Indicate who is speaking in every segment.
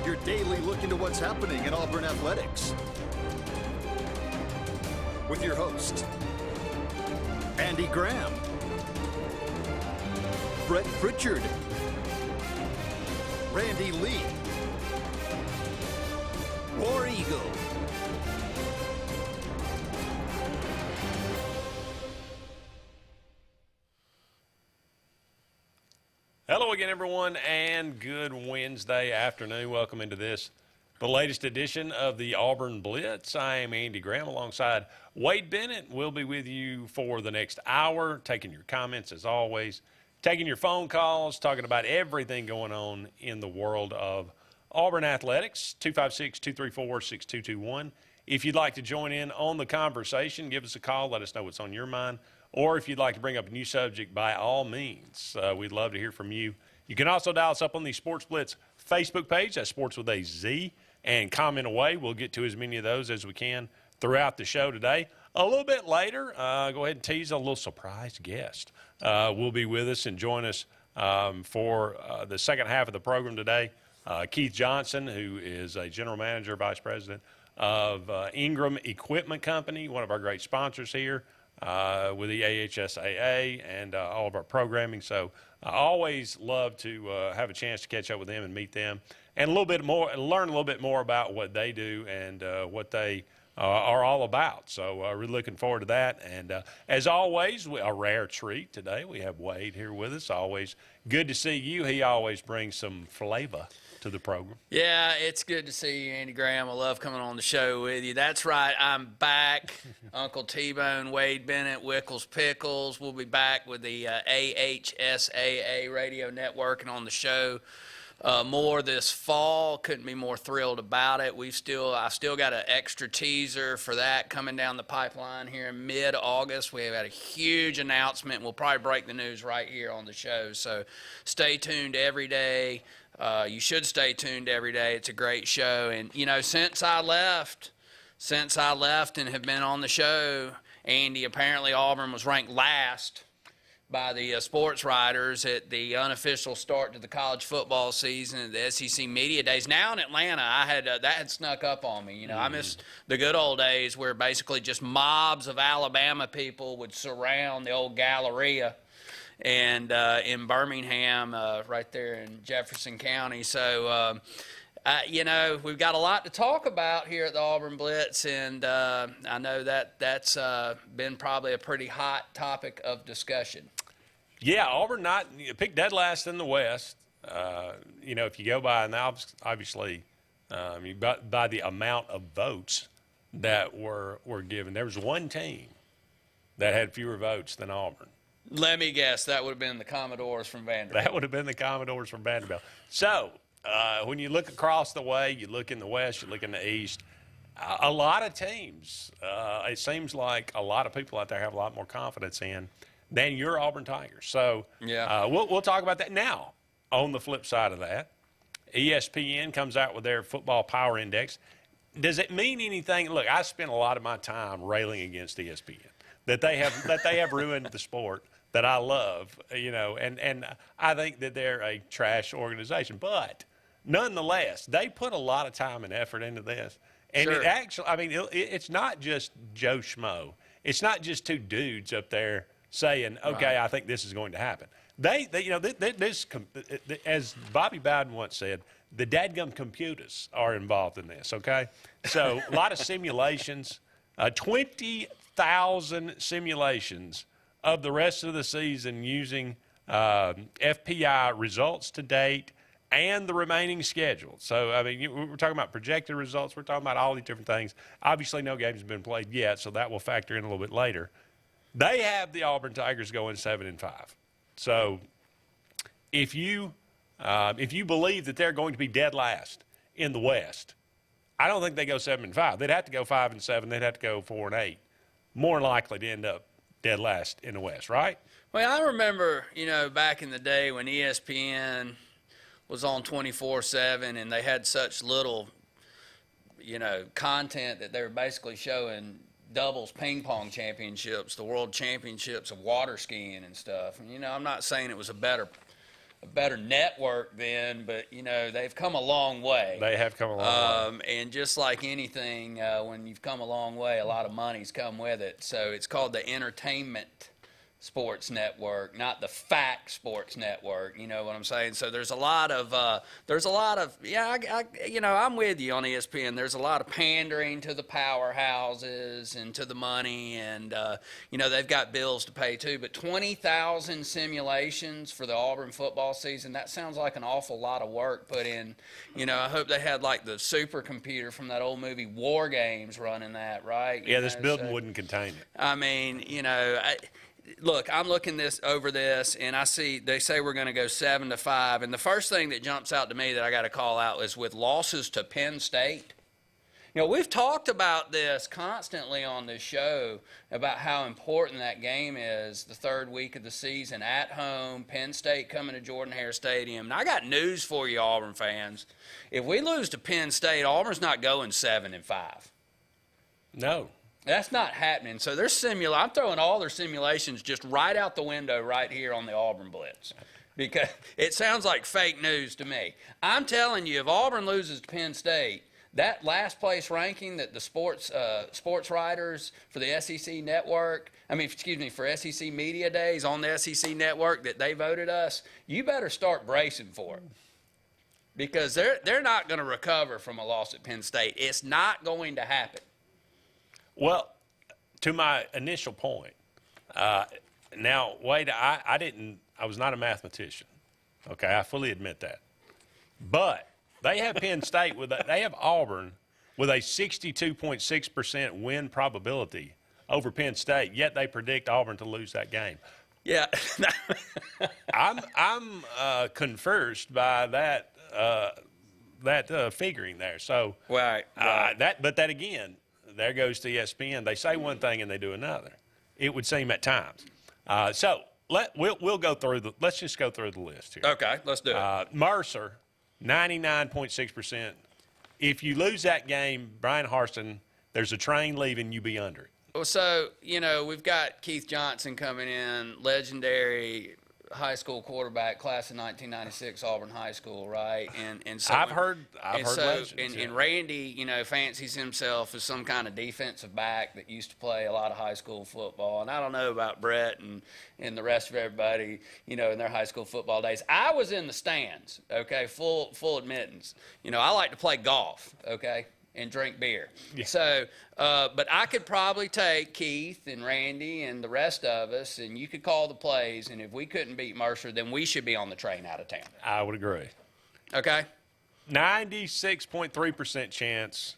Speaker 1: your daily look into what's happening in Auburn athletics. With your host, Andy Graham, Brett Pritchard, Randy Lee, War Eagle.
Speaker 2: Hello again, everyone, and good Wednesday afternoon. Welcome into the latest edition of the Auburn Blitz. I am Andy Graham alongside Wade Bennett. We'll be with you for the next hour, taking your comments as always, taking your phone calls, talking about everything going on in the world of Auburn athletics. 256-234-6221. If you'd like to join in on the conversation, give us a call. Let us know what's on your mind. Or if you'd like to bring up a new subject, by all means, we'd love to hear from you. You can also dial us up on the Sports Blitz Facebook page. That's Sports with a Z. And comment away. We'll get to as many of those as we can throughout the show today. A little bit later, go ahead and tease a little surprise guest. Will be with us and join us for the second half of the program today. Keith Johnson, who is a general manager, vice president of Ingram Equipment Company, one of our great sponsors here. With the AHSAA and all of our programming. So I always love to have a chance to catch up with them and meet them and a little bit more, learn a little bit more about what they do and what they are all about. So really looking forward to that. And as always, a rare treat today. We have Wade here with us. Always good to see you. He always brings some flavor to the program.
Speaker 3: Yeah, it's good to see you, Andy Graham. I love coming on the show with you. That's right, I'm back. Uncle T-Bone, Wade Bennett, Wickles Pickles. We'll be back with the AHSAA radio network and on the show more this fall. Couldn't be more thrilled about it. I still got an extra teaser for that coming down the pipeline here in mid-August. We have had a huge announcement. We'll probably break the news right here on the show. So stay tuned every day. You should stay tuned every day. It's a great show. And, you know, since I left and have been on the show, Andy, apparently Auburn was ranked last by the sports writers at the unofficial start to the college football season at the SEC Media Days. Now in Atlanta, that had snuck up on me. You know, I miss the good old days where basically just mobs of Alabama people would surround the old Galleria and in Birmingham, right there in Jefferson County. So, you know, we've got a lot to talk about here at the Auburn Blitz, and I know that's been probably a pretty hot topic of discussion.
Speaker 2: Yeah, Auburn picked dead last in the West. You know, if you go by, and obviously by the amount of votes that were given, there was one team that had fewer votes than Auburn.
Speaker 3: Let me guess, that would have been the Commodores from Vanderbilt.
Speaker 2: That would have been the Commodores from Vanderbilt. So when you look across the way, you look in the West, you look in the East, a lot of teams, it seems like a lot of people out there have a lot more confidence in than your Auburn Tigers. So
Speaker 3: yeah.
Speaker 2: We'll talk about that now. On the flip side of that, ESPN comes out with their football power index. Does it mean anything? Look, I spent a lot of my time railing against ESPN, that they have ruined the sport that I love, you know, and I think that they're a trash organization. But nonetheless, they put a lot of time and effort into this. And
Speaker 3: sure.
Speaker 2: It actually, I mean, it's not just Joe Schmo. It's not just two dudes up there saying, okay, right, I think this is going to happen. They you know, this, as Bobby Bowden once said, the dadgum computers are involved in this, okay? So a lot of simulations, 20,000 simulations of the rest of the season using FPI results to date and the remaining schedule. So, I mean, we're talking about projected results. We're talking about all these different things. Obviously, no games have been played yet, so that will factor in a little bit later. They have the Auburn Tigers going 7-5. So, if you believe that they're going to be dead last in the West, I don't think they go 7-5. They'd have to go 5-7. They'd have to go 4-8. More likely to end up dead last in the West, right?
Speaker 3: Well, I remember, you know, back in the day when ESPN was on 24/7 and they had such little, you know, content that they were basically showing doubles ping pong championships, the world championships of water skiing and stuff. And, you know, I'm not saying it was a better better network then, but they've come a long way.
Speaker 2: They have come a long way.
Speaker 3: And just like anything, when you've come a long way, a lot of money's come with it. So it's called the Entertainment Sports Network, not the Fact Sports Network. You know what I'm saying? So there's a lot of I'm with you on ESPN. There's a lot of pandering to the powerhouses and to the money, and they've got bills to pay too. But 20,000 simulations for the Auburn football season, that sounds like an awful lot of work put in. I hope they had like the supercomputer from that old movie War Games running that, right?
Speaker 2: This building wouldn't contain it.
Speaker 3: I mean, look, I'm looking over this, and I see they say we're going to go 7-5. And the first thing that jumps out to me that I got to call out is with losses to Penn State. We've talked about this constantly on this show about how important that game is the third week of the season at home, Penn State coming to Jordan-Hare Stadium. And I got news for you, Auburn fans. If we lose to Penn State, Auburn's not going 7-5.
Speaker 2: No.
Speaker 3: That's not happening. So I'm throwing all their simulations just right out the window right here on the Auburn Blitz, because it sounds like fake news to me. I'm telling you, if Auburn loses to Penn State, that last place ranking that the sports writers for the SEC network, for SEC Media Days on the SEC network that they voted us, you better start bracing for it, because they're not going to recover from a loss at Penn State. It's not going to happen.
Speaker 2: Well, to my initial point, now, Wade, I was not a mathematician. Okay, I fully admit that. But they have Penn State they have Auburn with a 62.6% win probability over Penn State, yet they predict Auburn to lose that game.
Speaker 3: Yeah.
Speaker 2: I'm confused by that figuring there. So
Speaker 3: right.
Speaker 2: But that again, there goes to ESPN. They say one thing and they do another. It would seem at times. So we'll go through let's just go through the list here.
Speaker 3: Okay, let's do it.
Speaker 2: Mercer, 99.6%. If you lose that game, Brian Harsin, there's a train leaving, you be under it.
Speaker 3: Well, so we've got Keith Johnson coming in, legendary high school quarterback, class of 1996, Auburn High School, right? And so
Speaker 2: I've heard legends.
Speaker 3: And Randy, fancies himself as some kind of defensive back that used to play a lot of high school football. And I don't know about Brett and the rest of everybody, in their high school football days. I was in the stands, okay, full admittance. I like to play golf, okay, and drink beer. Yeah. So, but I could probably take Keith and Randy and the rest of us, and you could call the plays, and if we couldn't beat Mercer, then we should be on the train out of town.
Speaker 2: I would agree.
Speaker 3: Okay?
Speaker 2: 96.3% chance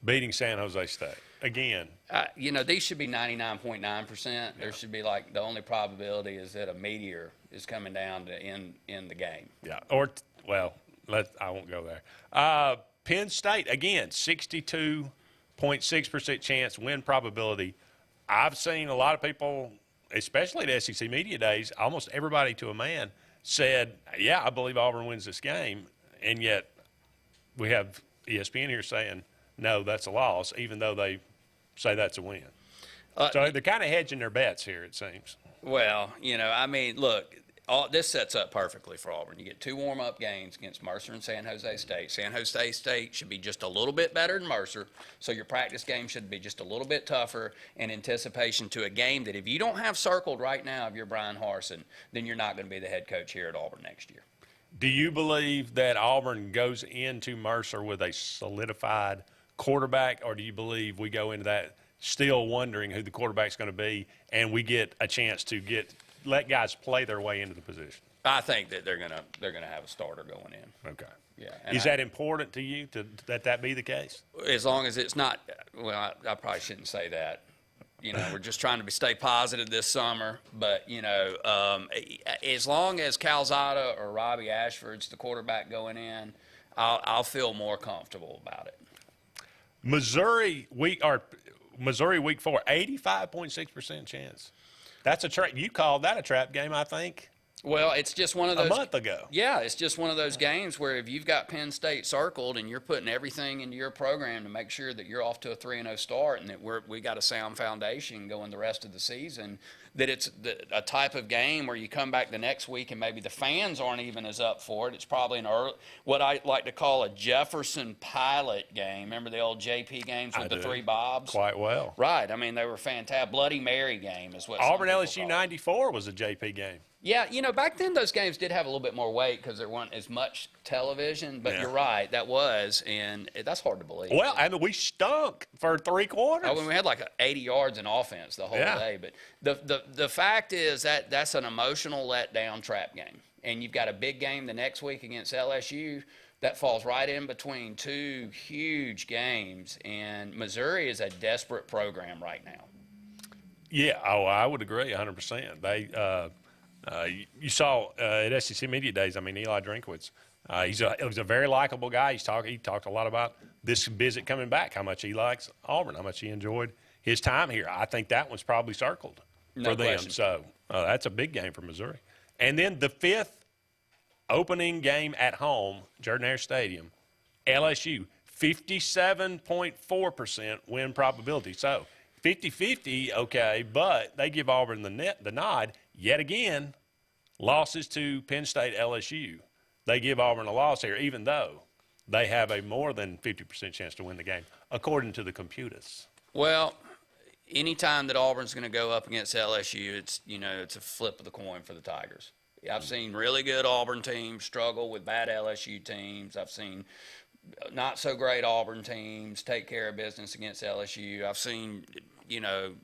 Speaker 2: beating San Jose State. Again.
Speaker 3: These should be 99.9%. Yeah. There should be the only probability is that a meteor is coming down to end the game.
Speaker 2: Yeah. I won't go there. Penn State, again, 62.6% chance win probability. I've seen a lot of people, especially at SEC Media Days, almost everybody to a man said, yeah, I believe Auburn wins this game. And yet we have ESPN here saying, no, that's a loss, even though they say that's a win. So they're kind of hedging their bets here, it seems.
Speaker 3: Well, look, this sets up perfectly for Auburn. You get 2 warm-up games against Mercer and San Jose State. San Jose State should be just a little bit better than Mercer, so your practice game should be just a little bit tougher in anticipation to a game that if you don't have circled right now if you're Brian Harsin, then you're not going to be the head coach here at Auburn next year.
Speaker 2: Do you believe that Auburn goes into Mercer with a solidified quarterback, or do you believe we go into that still wondering who the quarterback's going to be and we get a chance to let guys play their way into the position?
Speaker 3: I think that they're gonna have a starter going in.
Speaker 2: Okay.
Speaker 3: Yeah.
Speaker 2: Is that important to you that be the case?
Speaker 3: As long as it's not. Well, I probably shouldn't say that. We're just trying to stay positive this summer. But as long as Calzada or Robbie Ashford's the quarterback going in, I'll feel more comfortable about it.
Speaker 2: Missouri week 4, 85.6% chance. That's a trap. You called that a trap game, I think.
Speaker 3: Well, it's just one of those.
Speaker 2: A month ago.
Speaker 3: Yeah, it's just one of those games where if you've got Penn State circled and you're putting everything into your program to make sure that you're off to a 3-0 start and that we got a sound foundation going the rest of the season, that it's a type of game where you come back the next week and maybe the fans aren't even as up for it. It's probably what I like to call a Jefferson pilot game. Remember the old JP games with the three Bobs?
Speaker 2: Quite well.
Speaker 3: Right. I mean, they were fantastic. Bloody Mary game is what
Speaker 2: Auburn LSU 94 was a JP game.
Speaker 3: Yeah, back then those games did have a little bit more weight because there wasn't as much television. But You're right, that was, and that's hard to believe.
Speaker 2: Well, I mean, we stunk for 3 quarters.
Speaker 3: I mean, we had like 80 yards in offense the whole day. But the fact is that's an emotional letdown trap game, and you've got a big game the next week against LSU. That falls right in between 2 huge games, and Missouri is a desperate program right now. Yeah,
Speaker 2: I would agree 100%. They. You saw at SEC Media Days, I mean, Eli Drinkwitz, he's a very likable guy. He talked a lot about this visit coming back, how much he likes Auburn, how much he enjoyed his time here. I think that one's probably circled for them. So that's a big game for Missouri. And then the 5th opening game at home, Jordan-Hare Stadium, LSU, 57.4% win probability. So 50-50, okay, but they give Auburn the nod yet again. Losses to Penn State, LSU. They give Auburn a loss here, even though they have a more than 50% chance to win the game, according to the computers.
Speaker 3: Well, anytime that Auburn's going to go up against LSU, it's a flip of the coin for the Tigers. I've seen really good Auburn teams struggle with bad LSU teams. I've seen not so great Auburn teams take care of business against LSU. I've seen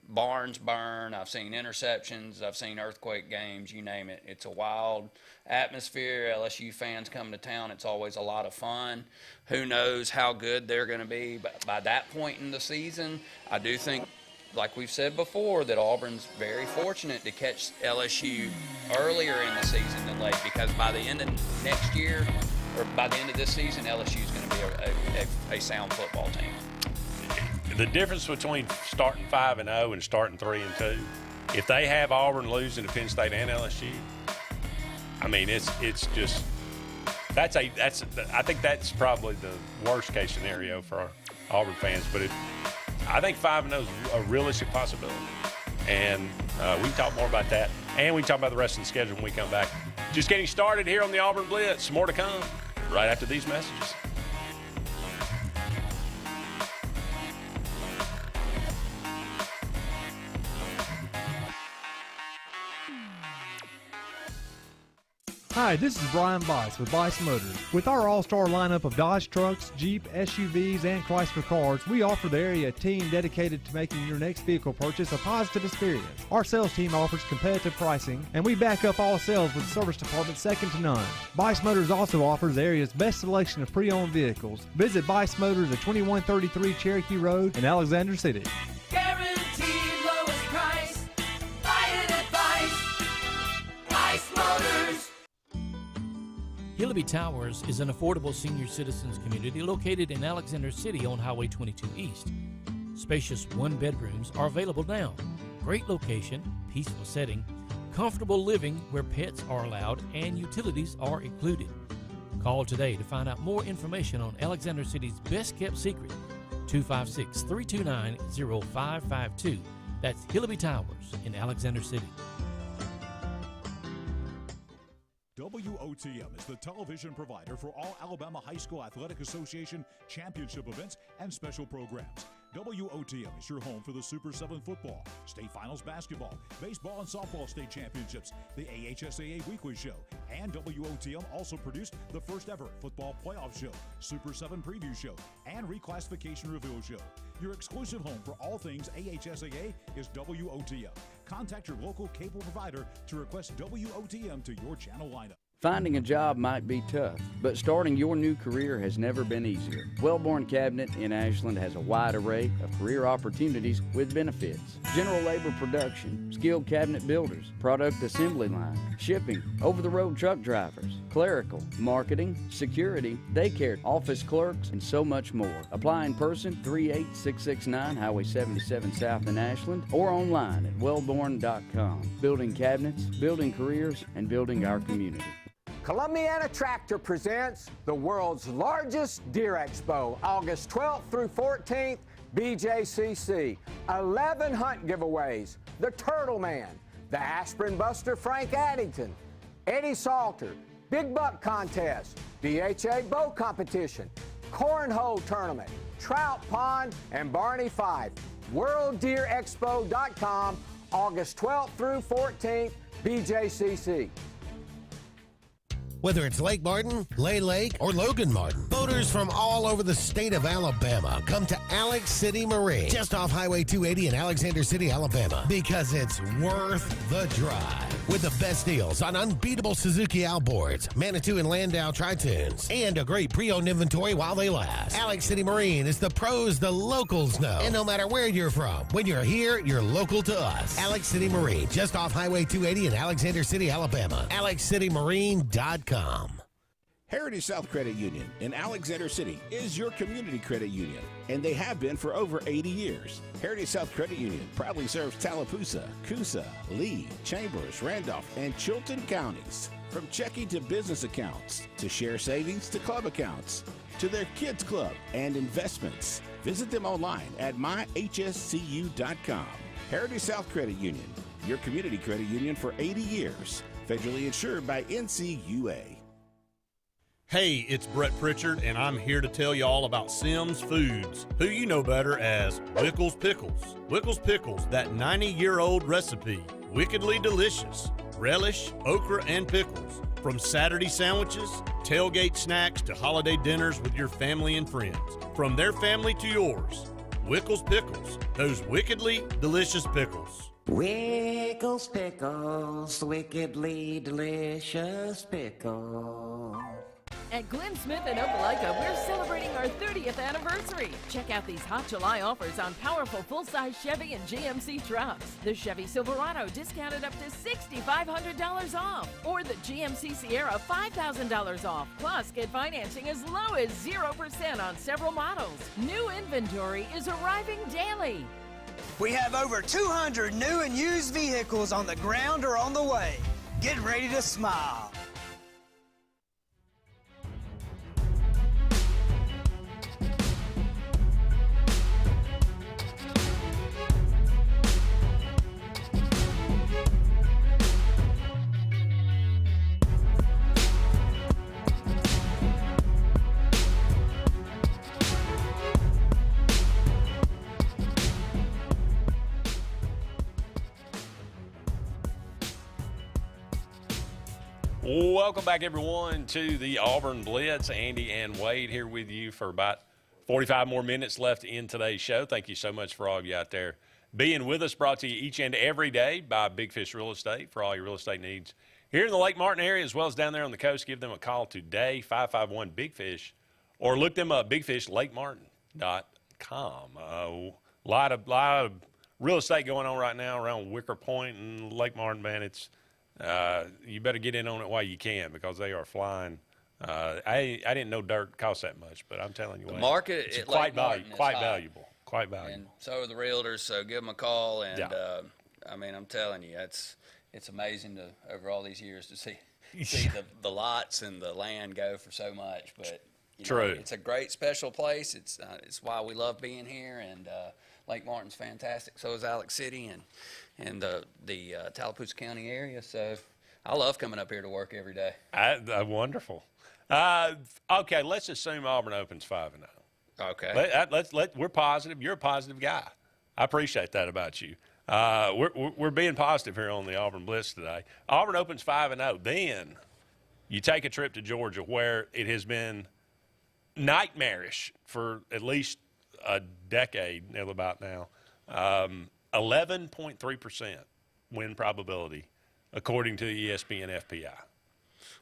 Speaker 3: barns burn. I've seen interceptions. I've seen earthquake games, you name it. It's a wild atmosphere. LSU fans come to town. It's always a lot of fun. Who knows how good they're going to be. But by that point in the season, I do think, like we've said before, that Auburn's very fortunate to catch LSU earlier in the season than late, because by the end of next year, or by the end of this season, LSU is going to be a sound football team.
Speaker 2: The difference between starting 5-0 and starting 3-2, if they have Auburn losing to Penn State and LSU, I mean, it's just I think that's probably the worst case scenario for our Auburn fans. But I think 5-0 is a realistic possibility, and we can talk more about that, and we can talk about the rest of the schedule when we come back. Just getting started here on the Auburn Blitz. More to come right after these messages.
Speaker 4: Hi, this is Brian Bice with Bice Motors. With our all-star lineup of Dodge trucks, Jeep, SUVs, and Chrysler cars, we offer the area a team dedicated to making your next vehicle purchase a positive experience. Our sales team offers competitive pricing, and we back up all sales with a service department second to none. Bice Motors also offers the area's best selection of pre-owned vehicles. Visit Bice Motors at 2133 Cherokee Road in Alexander City.
Speaker 5: Guaranteed lowest price. Buy it at Bice Motors.
Speaker 6: Hilleby Towers is an affordable senior citizens community located in Alexander City on Highway 22 East. Spacious one-bedrooms are available now. Great location, peaceful setting, comfortable living where pets are allowed and utilities are included. Call today to find out more information on Alexander City's best-kept secret, 256-329-0552. That's Hilleby Towers in Alexander City.
Speaker 7: WOTM is the television provider for all Alabama High School Athletic Association championship events and special programs. WOTM is your home for the Super 7 football, state finals basketball, baseball and softball state championships, the AHSAA weekly show, and WOTM also produced the first ever football playoff show, Super 7 preview show, and reclassification reveal show. Your exclusive home for all things AHSAA is WOTM. Contact your local cable provider to request WOTM to your channel lineup.
Speaker 8: Finding a job might be tough, but starting your new career has never been easier. Wellborn Cabinet in Ashland has a wide array of career opportunities with benefits. General labor production, skilled cabinet builders, product assembly line, shipping, over-the-road truck drivers, clerical, marketing, security, daycare, office clerks, and so much more. Apply in person, 38669 Highway 77 South in Ashland, or online at wellborn.com. Building cabinets, building careers, and building our community.
Speaker 9: Columbiana Tractor presents the world's largest Deer Expo, August 12th through 14th, BJCC. 11 hunt giveaways, the Turtle Man, the Aspirin Buster Frank Addington, Eddie Salter, Big Buck Contest, DHA Bow Competition, Cornhole Tournament, Trout Pond, and Barney Fife. WorldDeerExpo.com, August 12th through 14th, BJCC.
Speaker 10: Whether it's Lake Martin, Lay Lake, or Logan Martin, boaters from all over the state of Alabama come to Alex City Marine, just off Highway 280 in Alexander City, Alabama, because it's worth the drive. With the best deals on unbeatable Suzuki outboards, Manitou and Landau Tritoons, and a great pre-owned inventory while they last. Alex City Marine is the pros the locals know. And no matter where you're from, when you're here, you're local to us. Alex City Marine, just off Highway 280 in Alexander City, Alabama. AlexCityMarine.com.
Speaker 11: Heritage South Credit Union in Alexander City is your community credit union, and they have been for over 80 years. Heritage South Credit Union proudly serves Tallapoosa, Coosa, Lee, Chambers, Randolph, and Chilton counties. From checking to business accounts, to share savings to club accounts, to their kids club and investments. Visit them online at myhscu.com. Heritage South Credit Union, your community credit union for 80 years. Federally insured by NCUA.
Speaker 12: Hey, it's Brett Pritchard, and I'm here to tell you all about Sims Foods, who you know better as Wickles Pickles. Wickles Pickles, that 90-year-old recipe, wickedly delicious. Relish, okra, and pickles. From Saturday sandwiches, tailgate snacks, to holiday dinners with your family and friends. From their family to yours, Wickles Pickles, those wickedly delicious pickles.
Speaker 13: Wickles Pickles, wickedly delicious pickles.
Speaker 14: At Glenn Smith in Opelika, we're celebrating our 30th anniversary. Check out these Hot July offers on powerful full-size Chevy and GMC trucks. The Chevy Silverado discounted up to $6,500 off. Or the GMC Sierra $5,000 off. Plus, get financing as low as 0% on several models. New inventory is arriving daily.
Speaker 15: We have over 200 new and used vehicles on the ground or on the way. Get ready to smile.
Speaker 2: Welcome back, everyone, to the Auburn Blitz. Andy and Wade here with you for about 45 more minutes left in today's show. Thank you so much for all of you out there being with us. Brought to you each and every day by Big Fish Real Estate for all your real estate needs here in the Lake Martin area as well as down there on the coast. Give them a call today, 551-BIG-FISH, or look them up, bigfishlakemartin.com. A lot of real estate going on right now around Wicker Point and Lake Martin, man. It's you better get in on it while you can because they are flying. I didn't know dirt cost that much, but I'm telling you,
Speaker 3: the market
Speaker 2: it's
Speaker 3: at
Speaker 2: quite
Speaker 3: Lake Martin is
Speaker 2: valuable. Quite valuable.
Speaker 3: And so are the realtors. So give them a call. And I mean, I'm telling you, it's amazing to over all these years to see the lots and the land go for so much. But
Speaker 2: True.
Speaker 3: It's a great special place. It's why we love being here. And Lake Martin's fantastic. So is Alex City and the Tallapoosa County area. So I love coming up here to work every day.
Speaker 2: Wonderful. Okay, let's assume Auburn opens 5-0.
Speaker 3: Okay.
Speaker 2: We're positive. You're a positive guy. I appreciate that about you. We're being positive here on the Auburn Blitz today. Auburn opens 5-0. Then you take a trip to Georgia where it has been nightmarish for at least a decade, about now. 11.3% win probability, according to the ESPN FPI.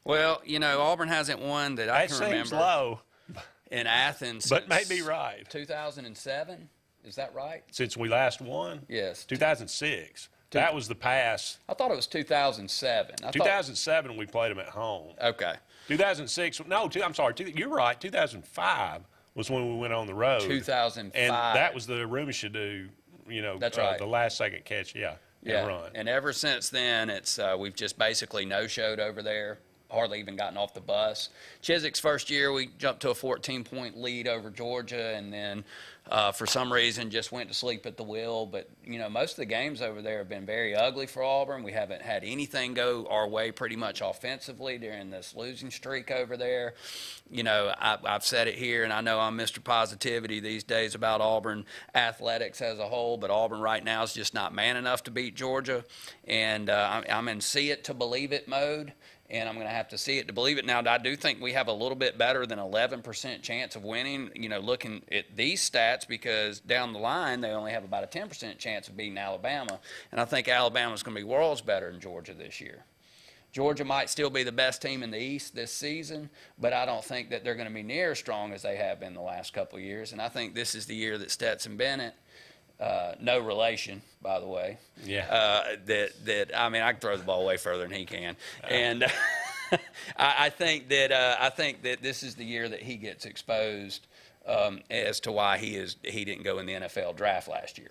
Speaker 3: Well, Auburn hasn't won that I can remember.
Speaker 2: That seems low.
Speaker 3: In Athens.
Speaker 2: But may be right.
Speaker 3: 2007, is that right?
Speaker 2: Since we last won?
Speaker 3: Yes.
Speaker 2: 2006. That was the pass.
Speaker 3: I thought it was 2007.
Speaker 2: 2007, we played them at home.
Speaker 3: Okay.
Speaker 2: 2006, I'm sorry, you're right. 2005 was when we went on the road.
Speaker 3: 2005.
Speaker 2: And that was the Rumashadu,
Speaker 3: That's right.
Speaker 2: The last second catch, and run.
Speaker 3: And ever since then, it's we've just basically no-showed over there hardly even gotten off the bus. Chiswick's first year, we jumped to a 14-point lead over Georgia, and then for some reason just went to sleep at the wheel. But, most of the games over there have been very ugly for Auburn. We haven't had anything go our way pretty much offensively during this losing streak over there. I've said it here, and I know I'm Mr. Positivity these days about Auburn athletics as a whole, but Auburn right now is just not man enough to beat Georgia. And I'm in see it to believe it mode. And I'm going to have to see it to believe it. Now, I do think we have a little bit better than 11% chance of winning, looking at these stats, because down the line, they only have about a 10% chance of beating Alabama. And I think Alabama's going to be worlds better than Georgia this year. Georgia might still be the best team in the East this season, but I don't think that they're going to be near as strong as they have been the last couple of years. And I think this is the year that Stetson Bennett, no relation, by the way.
Speaker 2: Yeah.
Speaker 3: I can throw the ball way further than he can, and I think that this is the year that he gets exposed as to why he didn't go in the NFL draft last year.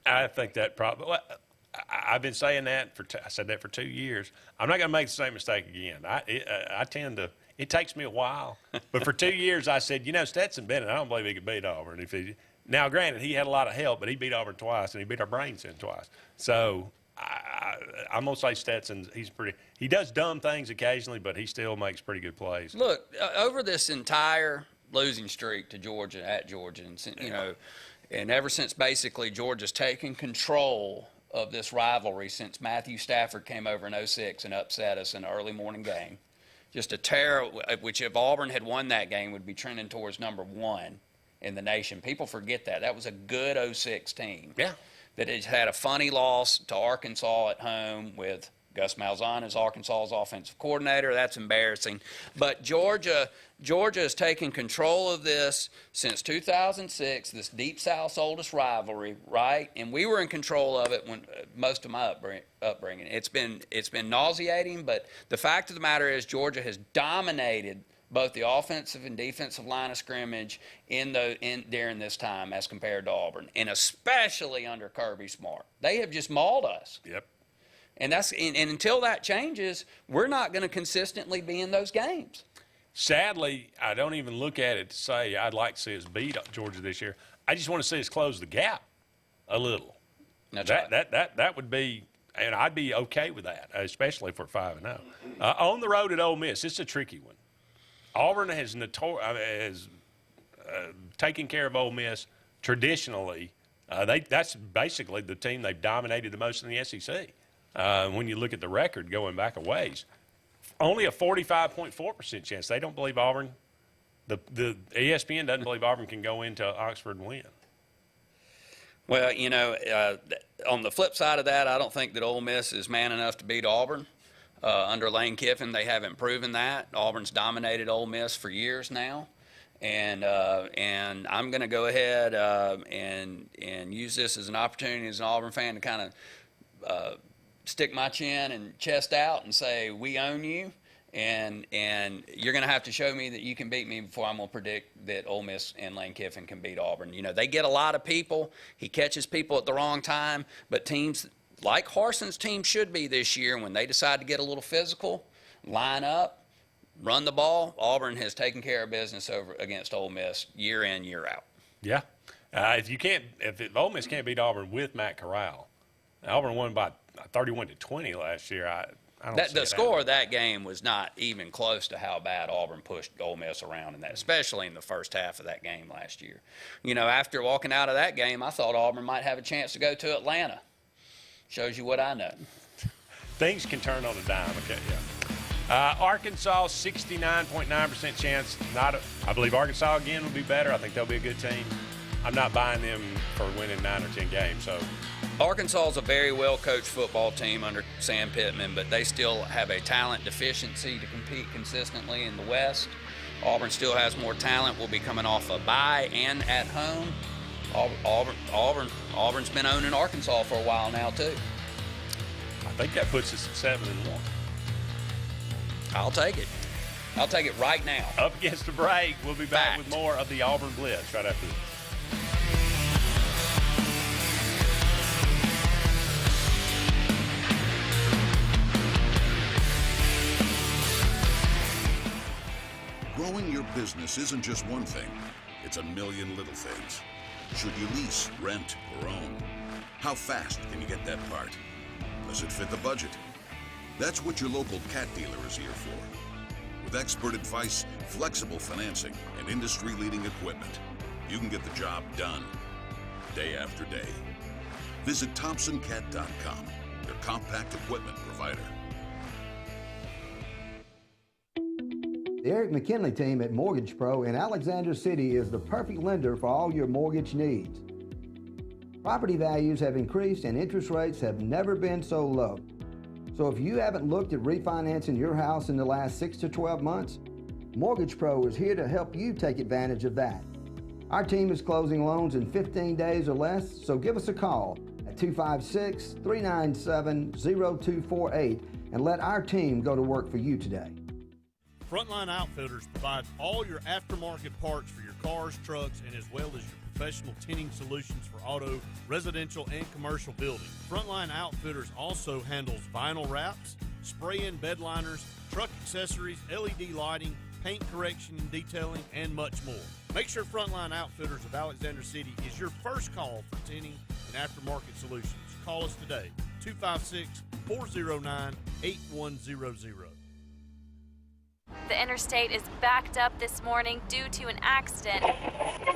Speaker 2: I think that probably. Well, I've been saying that I said that for 2 years. I'm not going to make the same mistake again. I tend to. It takes me a while, but for 2 years I said, Stetson Bennett, I don't believe he could beat Auburn if he. Now, granted, he had a lot of help, but he beat Auburn twice, and he beat our brains in twice. So I'm going to say Stetson, he does dumb things occasionally, but he still makes pretty good plays.
Speaker 3: Look, over this entire losing streak to Georgia, at Georgia, and, and ever since basically Georgia's taken control of this rivalry since Matthew Stafford came over in 2006 and upset us in an early morning game, just a terror, which if Auburn had won that game would be trending towards number 1 in the nation. People forget that. That was a good 2006 team.
Speaker 2: Yeah.
Speaker 3: That has had a funny loss to Arkansas at home with Gus Malzahn as Arkansas's offensive coordinator. That's embarrassing. But Georgia has taken control of this since 2006, this Deep South's oldest rivalry, right? And we were in control of it when most of my upbringing. It's been nauseating, but the fact of the matter is Georgia has dominated both the offensive and defensive line of scrimmage during this time as compared to Auburn, and especially under Kirby Smart. They have just mauled us.
Speaker 2: Yep.
Speaker 3: And until that changes, we're not going to consistently be in those games.
Speaker 2: Sadly, I don't even look at it to say I'd like to see us beat Georgia this year. I just want to see us close the gap a little. That would be, and I'd be okay with that, especially if we're 5-0. On the road at Ole Miss, it's a tricky one. Auburn has taken care of Ole Miss traditionally. That's basically the team they've dominated the most in the SEC. When you look at the record going back a ways, only a 45.4% chance. They don't believe Auburn. The ESPN doesn't believe Auburn can go into Oxford and win.
Speaker 3: Well, on the flip side of that, I don't think that Ole Miss is man enough to beat Auburn. Under Lane Kiffin, they haven't proven that. Auburn's dominated Ole Miss for years now. And I'm going to go ahead and use this as an opportunity as an Auburn fan to kind of stick my chin and chest out and say, we own you, and you're going to have to show me that you can beat me before I'm going to predict that Ole Miss and Lane Kiffin can beat Auburn. They get a lot of people. He catches people at the wrong time, but teams like Harson's team should be this year, when they decide to get a little physical, line up, run the ball, Auburn has taken care of business against Ole Miss year in, year out.
Speaker 2: Yeah. If Ole Miss can't beat Auburn with Matt Corral, Auburn won by 31-20 last year. I don't see
Speaker 3: the score of that game was not even close to how bad Auburn pushed Ole Miss around in that, especially in the first half of that game last year. After walking out of that game, I thought Auburn might have a chance to go to Atlanta. Shows you what I know.
Speaker 2: Things can turn on a dime. Okay, yeah. Arkansas, 69.9% chance. I believe Arkansas again will be better. I think they'll be a good team. I'm not buying them for winning 9 or 10 games. So,
Speaker 3: Arkansas is a very well-coached football team under Sam Pittman, but they still have a talent deficiency to compete consistently in the West. Auburn still has more talent. Will be coming off a bye and at home. Auburn's been owning Arkansas for a while now too.
Speaker 2: I think that puts us at 7-1.
Speaker 3: I'll take it. I'll take it right now.
Speaker 2: Up against the break. We'll be back with more of the Auburn Blitz right after this.
Speaker 16: Growing your business isn't just one thing. It's a million little things. Should you lease, rent, or own? How fast can you get that part? Does it fit the budget? That's what your local cat dealer is here for. With expert advice, flexible financing, and industry-leading equipment, you can get the job done, day after day. Visit ThompsonCat.com, their compact equipment provider.
Speaker 17: The Eric McKinley team at Mortgage Pro in Alexander City is the perfect lender for all your mortgage needs. Property values have increased and interest rates have never been so low. So if you haven't looked at refinancing your house in the last 6 to 12 months, Mortgage Pro is here to help you take advantage of that. Our team is closing loans in 15 days or less, so give us a call at 256-397-0248 and let our team go to work for you today.
Speaker 12: Frontline Outfitters provides all your aftermarket parts for your cars, trucks, and as well as your professional tinting solutions for auto, residential, and commercial buildings. Frontline Outfitters also handles vinyl wraps, spray-in bed liners, truck accessories, LED lighting, paint correction and detailing, and much more. Make sure Frontline Outfitters of Alexander City is your first call for tinting and aftermarket solutions. Call us today, 256-409-8100.
Speaker 18: The interstate is backed up this morning due to an accident.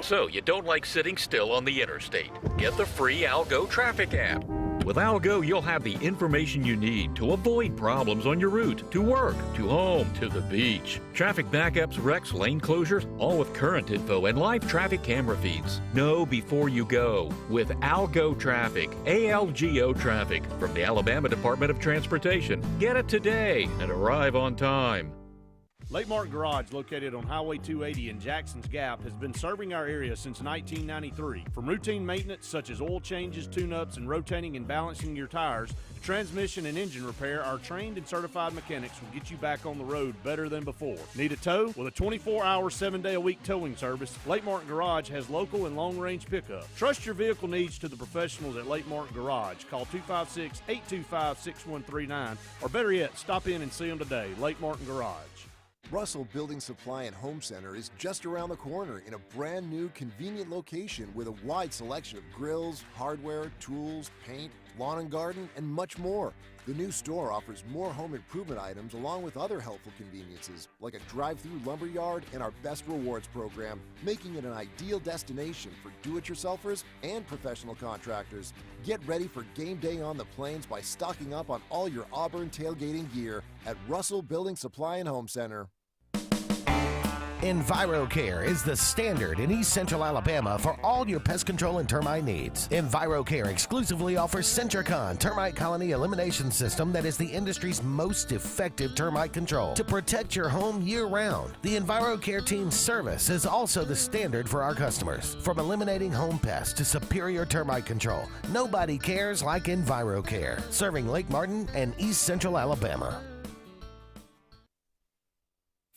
Speaker 19: So you don't like sitting still on the interstate? Get the free Algo traffic app. With Algo, you'll have the information you need to avoid problems on your route to work, to home, to the beach. Traffic backups, wrecks, lane closures, all with current info and live traffic camera feeds. Know before you go with Algo Traffic, ALGO Traffic from the Alabama Department of Transportation. Get it today and arrive on time.
Speaker 12: Lake Martin Garage, located on Highway 280 in Jackson's Gap, has been serving our area since 1993. From routine maintenance such as oil changes, tune-ups, and rotating and balancing your tires, to transmission and engine repair, our trained and certified mechanics will get you back on the road better than before. Need a tow? With a 24-hour, 7-day-a-week towing service, Lake Martin Garage has local and long-range pickup. Trust your vehicle needs to the professionals at Lake Martin Garage. Call 256-825-6139, or better yet, stop in and see them today. Lake Martin Garage.
Speaker 20: Russell Building Supply and Home Center is just around the corner in a brand new, convenient location with a wide selection of grills, hardware, tools, paint, lawn and garden, and much more. The new store offers more home improvement items along with other helpful conveniences like a drive-through lumber yard and our Best Rewards program, making it an ideal destination for do-it-yourselfers and professional contractors. Get ready for game day on the plains by stocking up on all your Auburn tailgating gear at Russell Building Supply and Home Center.
Speaker 10: EnviroCare is the standard in East Central Alabama for all your pest control and termite needs. EnviroCare exclusively offers Centricon termite colony elimination system that is the industry's most effective termite control to protect your home year-round. The EnviroCare team's service is also the standard for our customers. From eliminating home pests to superior termite control, nobody cares like EnviroCare, serving Lake Martin and East Central Alabama.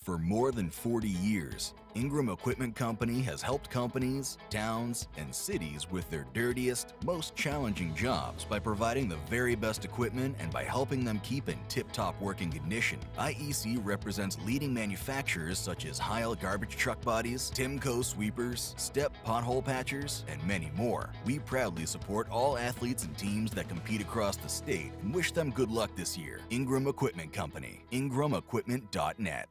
Speaker 21: For more than 40 years, Ingram Equipment Company has helped companies, towns, and cities with their dirtiest, most challenging jobs by providing the very best equipment and by helping them keep in tip-top working condition. IEC represents leading manufacturers such as Heil garbage truck bodies, Timco sweepers, Step pothole patchers, and many more. We proudly support all athletes and teams that compete across the state and wish them good luck this year. Ingram Equipment Company, ingramequipment.net.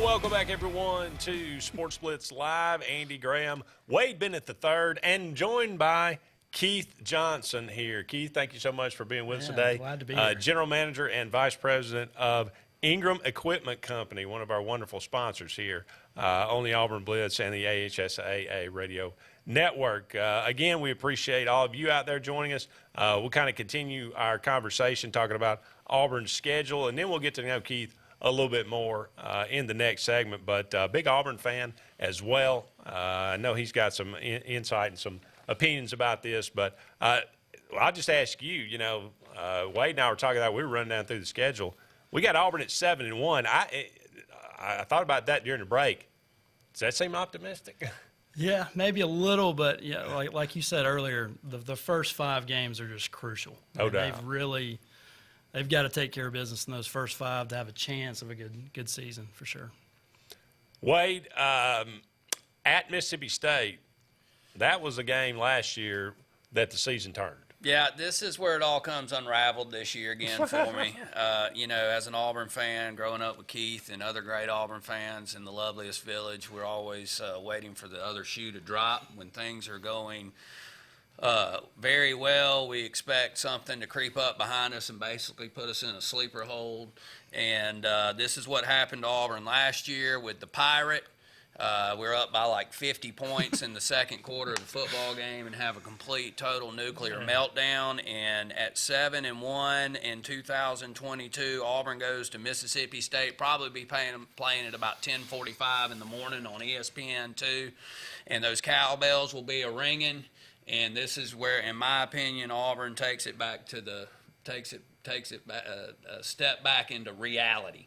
Speaker 2: Welcome back, everyone, to Sports Blitz Live. Andy Graham, Wade Bennett III, and joined by Keith Johnson here. Keith, thank you so much for being with us today.
Speaker 22: Glad to be here.
Speaker 2: General Manager and Vice President of Ingram Equipment Company, one of our wonderful sponsors here on the Auburn Blitz and the AHSAA radio network. Again, we appreciate all of you out there joining us. We'll kind of continue our conversation talking about Auburn's schedule, and then we'll get to know Keith a little bit more in the next segment. But big Auburn fan as well. I know he's got some insight and some opinions about this, but I'll just ask you, Wade and I were talking about, we were running down through the schedule. We got Auburn at 7-1. I thought about that during the break. Does that seem optimistic?
Speaker 1: Yeah, maybe a little, but yeah, like you said earlier, the first 5 games are just crucial.
Speaker 2: No doubt.
Speaker 1: They've got to take care of business in those first 5 to have a chance of a good season for sure.
Speaker 2: Wade, at Mississippi State, that was a game last year that the season turned.
Speaker 3: Yeah, this is where it all comes unraveled this year again for me. As an Auburn fan, growing up with Keith and other great Auburn fans in the loveliest village, we're always waiting for the other shoe to drop. When things are going very well, we expect something to creep up behind us and basically put us in a sleeper hold. And this is what happened to Auburn last year with the Pirate. We're up by like 50 points in the second quarter of the football game and have a complete, total nuclear meltdown. And at 7-1 in 2022, Auburn goes to Mississippi State, probably be playing at about 10:45 in the morning on ESPN2. And those cowbells will be a-ringing. And this is where, in my opinion, Auburn takes it back to takes it back, a step back into reality.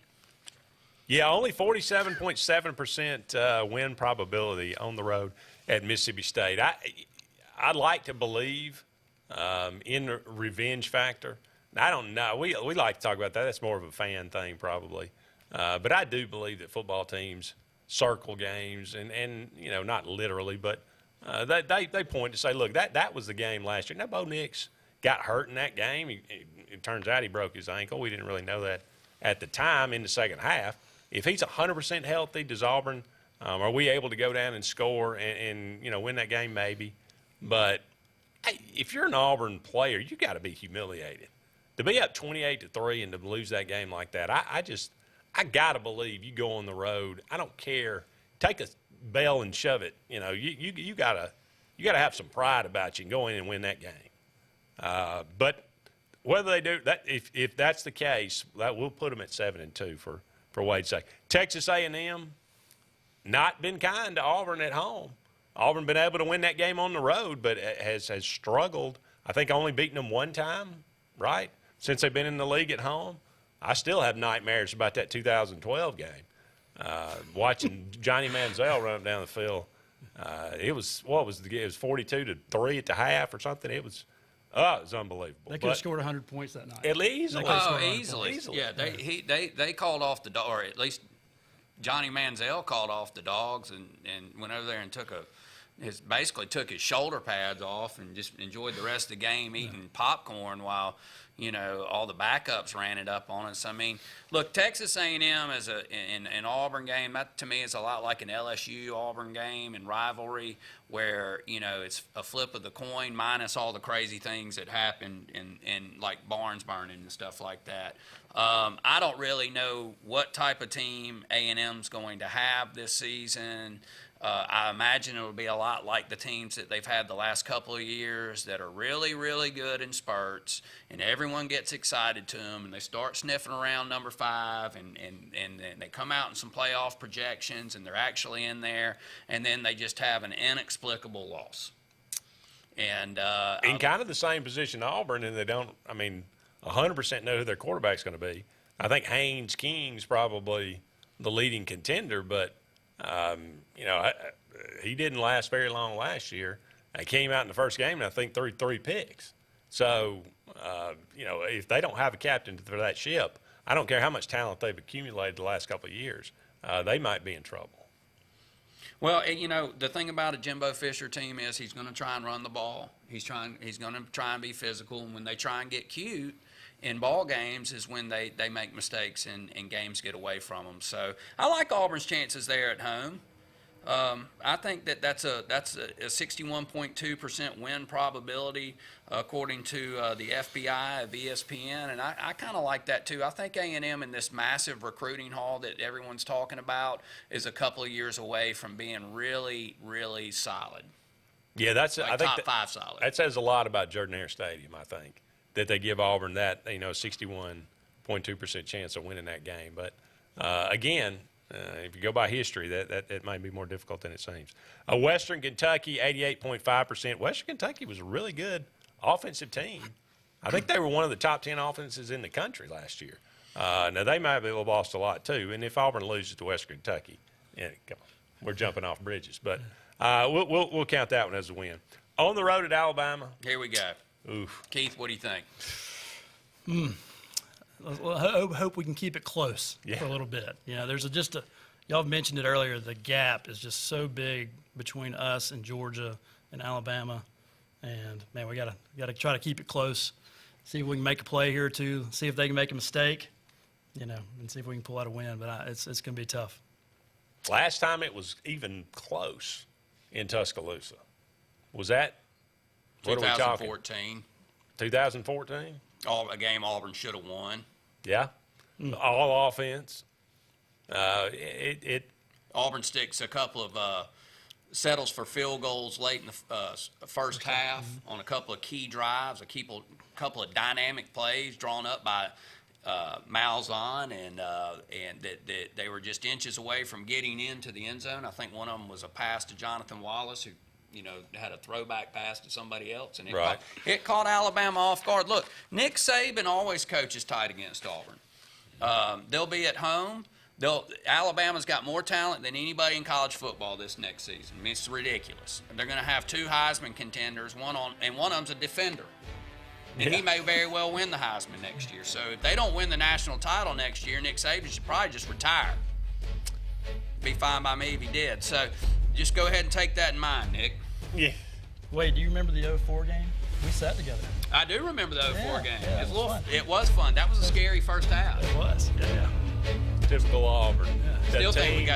Speaker 2: Yeah, only 47.7% win probability on the road at Mississippi State. I'd like to believe in the revenge factor. I don't know. We like to talk about that. That's more of a fan thing probably. But I do believe that football teams circle games and not literally, but they point to say, look, that was the game last year. Now, Bo Nix got hurt in that game. It turns out he broke his ankle. We didn't really know that at the time in the second half. If he's 100% healthy, does Auburn, are we able to go down and score and win that game? Maybe. But hey, if you're an Auburn player, you got to be humiliated. To be up 28-3 and to lose that game like that, I got to believe you go on the road. I don't care. Take a bell and shove it. You got to have some pride about you and go in and win that game. But whether they do that, if that's the case, that we'll put them at 7-2 for Wade's sake. Texas A&M, not been kind to Auburn at home. Auburn been able to win that game on the road, but has struggled. I think only beaten them one time, right, since they've been in the league at home. I still have nightmares about that 2012 game. Watching Johnny Manziel run up down the field. It was 42-3 at the half or something. It was unbelievable.
Speaker 1: They could have scored 100 points that night.
Speaker 2: Easily.
Speaker 3: Easily. Yeah, they called off the dog, or at least Johnny Manziel called off the dogs and went over there and took his shoulder pads off and just enjoyed the rest of the game eating popcorn while all the backups ran it up on us. I mean, look, Texas A&M is an Auburn game. That to me is a lot like an LSU Auburn game and rivalry, where it's a flip of the coin minus all the crazy things that happened in like barns burning and stuff like that. I don't really know what type of team A&M's going to have this season. I imagine it will be a lot like the teams that they've had the last couple of years that are really, really good in spurts, and everyone gets excited to them, and they start sniffing around number 5, and they come out in some playoff projections, and they're actually in there, and then they just have an inexplicable loss. And
Speaker 2: in kind of the same position Auburn, and they don't, 100% know who their quarterback's going to be. I think Haynes King's probably the leading contender, but he didn't last very long last year. He came out in the first game and I think threw 3 picks. So, if they don't have a captain for that ship, I don't care how much talent they've accumulated the last couple of years, they might be in trouble.
Speaker 3: Well, the thing about a Jimbo Fisher team is he's going to try and run the ball. He's going to try and be physical, and when they try and get cute in ball games is when they make mistakes and games get away from them. So I like Auburn's chances there at home. I think that's a 61.2% win probability according to the FBI of ESPN, and I kind of like that too. I think A&M in this massive recruiting haul that everyone's talking about is a couple of years away from being really, really solid.
Speaker 2: Yeah, I think
Speaker 3: top 5 solid.
Speaker 2: That says a lot about Jordan-Hare Stadium, I think, that they give Auburn that 61.2% chance of winning that game. But again, if you go by history, that might be more difficult than it seems. Western Kentucky, 88.5%. Western Kentucky was a really good offensive team. I think they were one of the top 10 offenses in the country last year. Now, they might have lost a lot, too. And if Auburn loses to Western Kentucky, yeah, come on, we're jumping off bridges. But we'll count that one as a win. On the road at Alabama.
Speaker 3: Here we go.
Speaker 2: Oof.
Speaker 3: Keith, what do you think?
Speaker 1: Well, hope we can keep it close for a little bit. You know, there's y'all have mentioned it earlier, the gap is just so big between us and Georgia and Alabama. And, man, we gotta try to keep it close, see if we can make a play here or two, see if they can make a mistake, you know, and see if we can pull out a win. But it's going to be tough.
Speaker 2: Last time it was even close in Tuscaloosa. Was that? What are we talking?
Speaker 3: 2014.
Speaker 2: 2014?
Speaker 3: A game Auburn should have won.
Speaker 2: Yeah. All offense.
Speaker 3: Auburn sticks a couple of settles for field goals late in the first half on a couple of key drives, a couple of dynamic plays drawn up by Malzahn, and that they were just inches away from getting into the end zone. I think one of them was a pass to Jonathan Wallace, who had a throwback pass to somebody else, and it caught Alabama off guard. Look, Nick Saban always coaches tight against Auburn. They'll be at home. Alabama's got more talent than anybody in college football this next season. I mean, it's ridiculous. They're going to have 2 Heisman contenders, one of them's a defender. And he may very well win the Heisman next year. So if they don't win the national title next year, Nick Saban should probably just retire. Be fine by me if he did. So just go ahead and take that in mind, Nick.
Speaker 1: Yeah. Wait, do you remember the 04 game? We sat together.
Speaker 3: I do remember the 04 game.
Speaker 1: Yeah,
Speaker 3: it was fun. That was a scary first half.
Speaker 1: It was, yeah.
Speaker 2: Typical Auburn.
Speaker 3: Yeah. Still think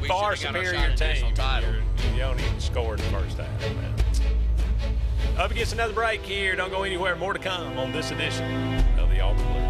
Speaker 3: we
Speaker 2: far
Speaker 3: should have got
Speaker 2: superior
Speaker 3: our team.
Speaker 2: Title. You don't even score in the first half. Man. Up against another break here. Don't go anywhere. More to come on this edition of the Auburn Blitz.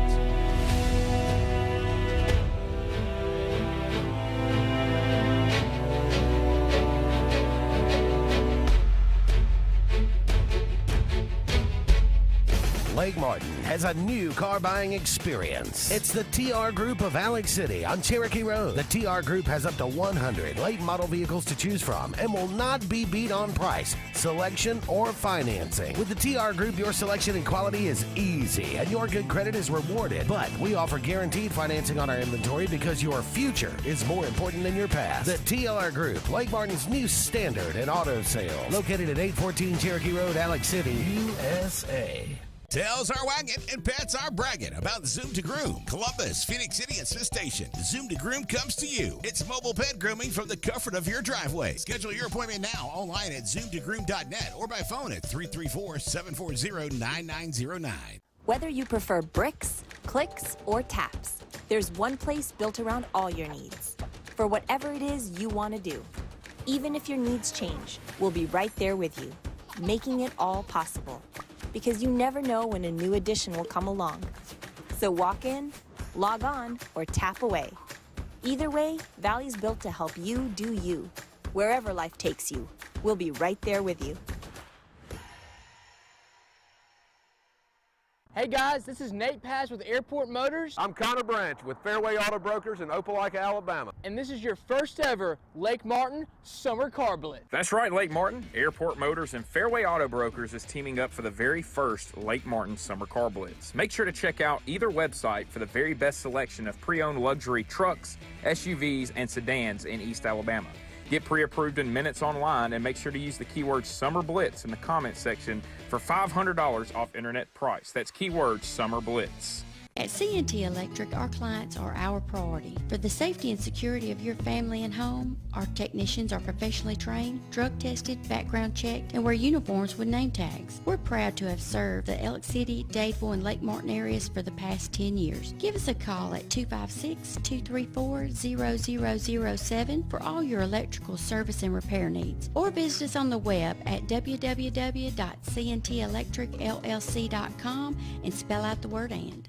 Speaker 10: Lake Martin has a new car buying experience. It's the TR Group of Alex City on Cherokee Road. The TR Group has up to 100 late model vehicles to choose from and will not be beat on price, selection, or financing. With the TR Group, your selection and quality is easy and your good credit is rewarded. But we offer guaranteed financing on our inventory because your future is more important than your past. The TR Group, Lake Martin's new standard in auto sales. Located at 814 Cherokee Road, Alex City, USA.
Speaker 11: Tails are wagging and pets are bragging about Zoom to Groom. Columbus, Phoenix City, and Smith Station. Zoom to Groom comes to you. It's mobile pet grooming from the comfort of your driveway. Schedule your appointment now online at zoomtogroom.net or by phone at 334-740-9909.
Speaker 4: Whether you prefer bricks, clicks, or taps, there's one place built around all your needs. For whatever it is you want to do. Even if your needs change, we'll be right there with you, making it all possible. Because you never know when a new addition will come along. So walk in, log on, or tap away. Either way, Valley's built to help you do you. Wherever life takes you, we'll be right there with you.
Speaker 22: Hey guys, this is Nate Paz with Airport Motors.
Speaker 9: I'm Connor Branch with Fairway Auto Brokers in Opelika, Alabama.
Speaker 22: And this is your first ever Lake Martin Summer Car Blitz.
Speaker 23: That's right, Lake Martin. Airport Motors and Fairway Auto Brokers is teaming up for the very first Lake Martin Summer Car Blitz. Make sure to check out either website for the very best selection of pre-owned luxury trucks, SUVs, and sedans in East Alabama. Get pre-approved in minutes online and make sure to use the keyword Summer Blitz in the comments section for $500 off internet price. That's keyword Summer Blitz.
Speaker 24: At C&T Electric, our clients are our priority. For the safety and security of your family and home, our technicians are professionally trained, drug tested, background checked, and wear uniforms with name tags. We're proud to have served the Elk City, Dadeville, and Lake Martin areas for the past 10 years. Give us a call at 256-234-0007 for all your electrical service and repair needs, or visit us on the web at www.cntelectricllc.com and spell out the word "and."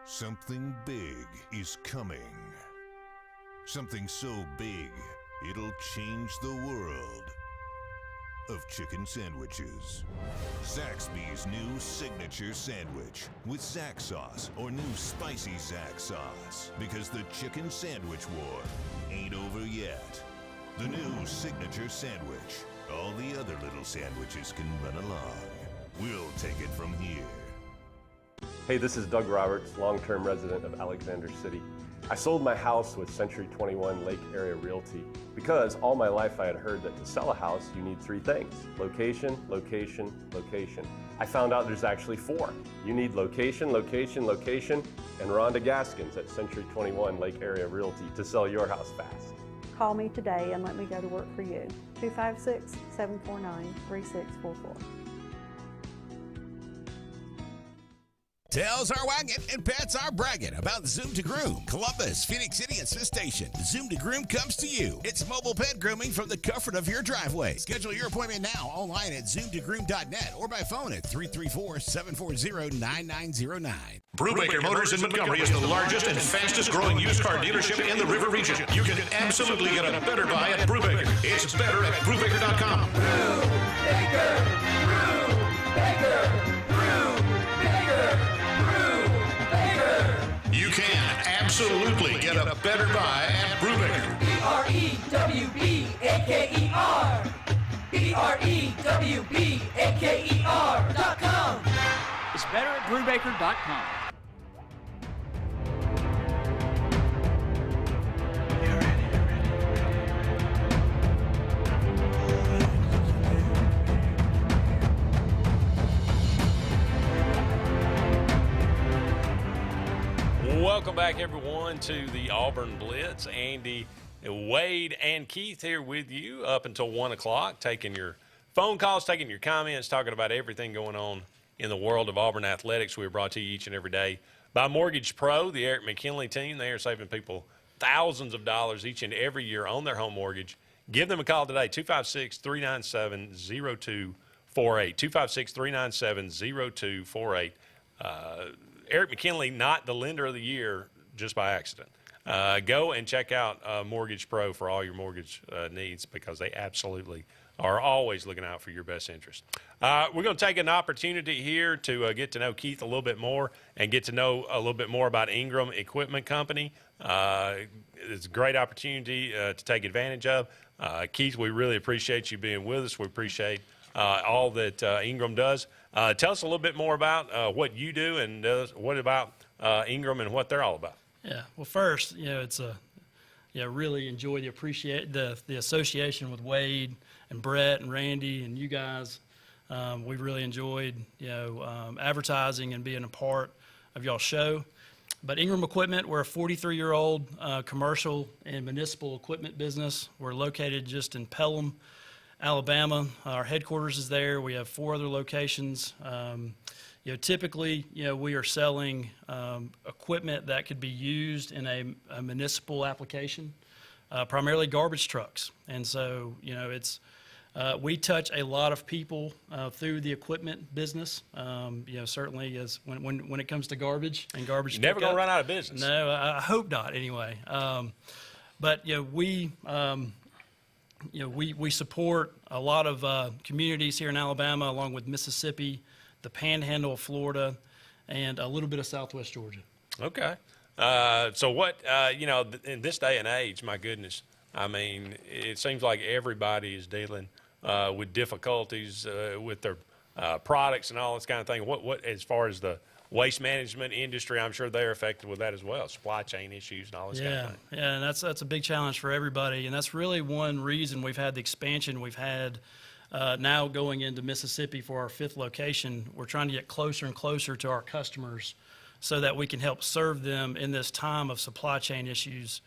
Speaker 25: Something big is coming. Something so big, it'll change the world of chicken sandwiches. Zaxby's new signature sandwich with Zax sauce or new spicy Zax sauce. Because the chicken sandwich war ain't over yet. The new signature sandwich. All the other little sandwiches can run along. We'll take it from here.
Speaker 5: Hey, this is Doug Roberts, long-term resident of Alexander City. I sold my house with Century 21 Lake Area Realty because all my life I had heard that to sell a house you need 3 things: location, location, location. I found out there's actually 4. You need location, location, location, and Rhonda Gaskins at Century 21 Lake Area Realty to sell your house fast.
Speaker 6: Call me today and let me go to work for you. 256-749-3644.
Speaker 11: Tails are wagging and pets are bragging about Zoom to Groom. Columbus, Phoenix City, and Smith Station. Zoom to Groom comes to you. It's mobile pet grooming from the comfort of your driveway. Schedule your appointment now online at zoomtogrooom.net or by phone at 334-740-9909.
Speaker 7: Brubaker Motors in Montgomery is the largest and fastest growing used car dealership in the River Region. You can absolutely get a better buy at Brubaker. It's better at Brubaker.com.
Speaker 8: Brubaker, Brubaker, Brubaker, Brubaker.
Speaker 7: You can absolutely get a better buy at Brubaker.
Speaker 8: BREWBAKER. BREWBAKER.com.
Speaker 23: It's better at Brubaker.com.
Speaker 2: Welcome back, everyone, to the Auburn Blitz. Andy, Wade, and Keith here with you up until 1 o'clock, taking your phone calls, taking your comments, talking about everything going on in the world of Auburn athletics. We're brought to you each and every day by Mortgage Pro, the Eric McKinley team. They are saving people thousands of dollars each and every year on their home mortgage. Give them a call today, 256-397-0248, 256-397-0248. Eric McKinley, not the lender of the year just by accident. Go and check out Mortgage Pro for all your mortgage needs, because they absolutely are always looking out for your best interest. We're going to take an opportunity here to get to know Keith a little bit more and get to know a little bit more about Ingram Equipment Company. It's a great opportunity to take advantage of. Keith, we really appreciate you being with us. We appreciate all that Ingram does. Tell us a little bit more about what you do and what about Ingram and what they're all about.
Speaker 1: Yeah. Well, first, it's really enjoy the association with Wade and Brett and Randy and you guys. We've really enjoyed advertising and being a part of y'all's show. But Ingram Equipment, we're a 43-year-old commercial and municipal equipment business. We're located just in Pelham, Alabama. Our headquarters is there. We have 4 other locations. Typically, we are selling equipment that could be used in a municipal application, primarily garbage trucks. And so, we touch a lot of people through the equipment business. Certainly as when it comes to garbage and garbage.
Speaker 2: You're never going to run out of business.
Speaker 1: No, I hope not. Anyway, but we support a lot of communities here in Alabama, along with Mississippi, the Panhandle of Florida, and a little bit of Southwest Georgia.
Speaker 2: Okay. So what, in this day and age, my goodness, I mean, it seems like everybody is dealing with difficulties with their products and all this kind of thing. What, as far as the waste management industry, I'm sure they're affected with that as well, supply chain issues and all this kind of thing.
Speaker 1: Yeah, and that's a big challenge for everybody, and that's really one reason we've had the expansion we've had now going into Mississippi for our 5th location. We're trying to get closer and closer to our customers so that we can help serve them in this time of supply chain issues.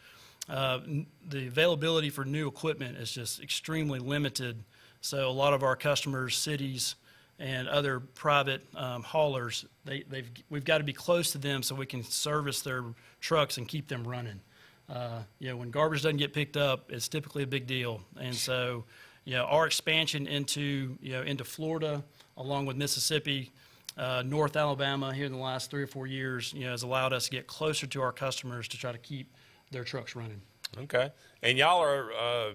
Speaker 1: The availability for new equipment is just extremely limited, so a lot of our customers, cities, and other private haulers, we've got to be close to them so we can service their trucks and keep them running. When garbage doesn't get picked up, it's typically a big deal. And so, our expansion into Florida, along with Mississippi, North Alabama here in the last 3 or 4 years, has allowed us to get closer to our customers to try to keep their trucks running.
Speaker 2: Okay. And y'all are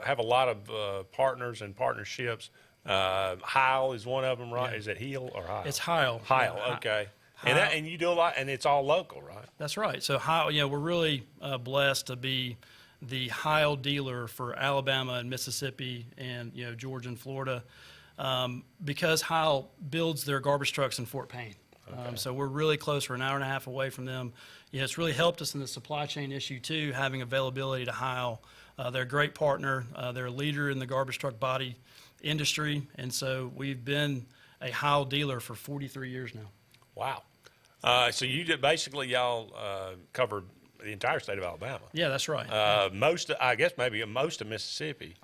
Speaker 2: have a lot of partners and partnerships. Heil is one of them, right? Yeah. Is it Heil or Heil?
Speaker 1: It's Heil.
Speaker 2: Heil, okay. Heil. And you do a lot, and it's all local, right?
Speaker 1: That's right. So Heil, we're really blessed to be the Heil dealer for Alabama and Mississippi and Georgia and Florida, because Heil builds their garbage trucks in Fort Payne.
Speaker 2: Okay.
Speaker 1: So we're really close. We're an hour and a half away from them. It's really helped us in the supply chain issue too, having availability to Heil. They're a great partner. They're a leader in the garbage truck body industry, and so we've been a Heil dealer for 43 years now.
Speaker 2: Wow. So you did basically y'all covered the entire state of Alabama.
Speaker 1: Yeah, that's right.
Speaker 2: Most of Mississippi.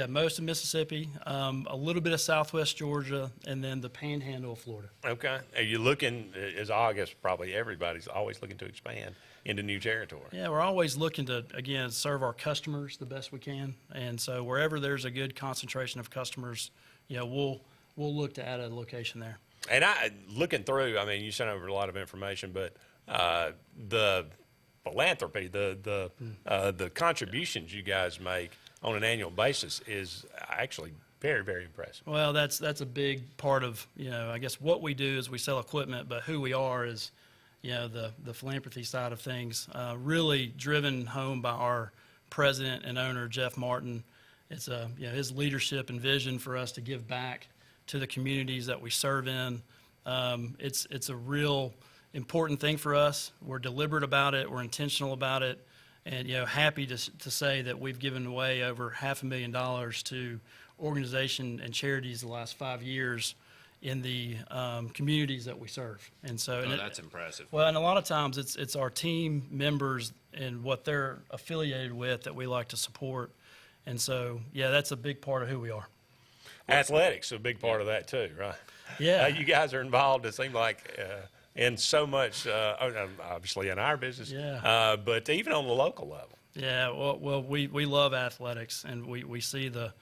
Speaker 1: Most of Mississippi, a little bit of Southwest Georgia, and then the Panhandle of Florida.
Speaker 2: Okay. Are you looking, as I guess probably everybody's always looking to expand into new territory?
Speaker 1: Yeah, we're always looking to, again, serve our customers the best we can. And so wherever there's a good concentration of customers, we'll look to add a location there.
Speaker 2: And looking through, I mean, you sent over a lot of information, but the philanthropy, the contributions you guys make on an annual basis is actually very, very impressive.
Speaker 1: Well, that's a big part of, I guess what we do is we sell equipment, but who we are is, the philanthropy side of things, really driven home by our president and owner, Jeff Martin. It's his leadership and vision for us to give back to the communities that we serve in. It's a real important thing for us. We're deliberate about it. We're intentional about it. And, happy to say that we've given away over $500,000 to organizations and charities the last 5 years in the communities that we serve. And so,
Speaker 3: that's impressive.
Speaker 1: Well, and a lot of times it's our team members and what they're affiliated with that we like to support. And so, that's a big part of who we are.
Speaker 2: Athletics, a big part of that too, right?
Speaker 1: Yeah.
Speaker 2: You guys are involved, it seems like, in so much, obviously in our business, but even on the local level.
Speaker 1: Yeah, well, we love athletics, and we see the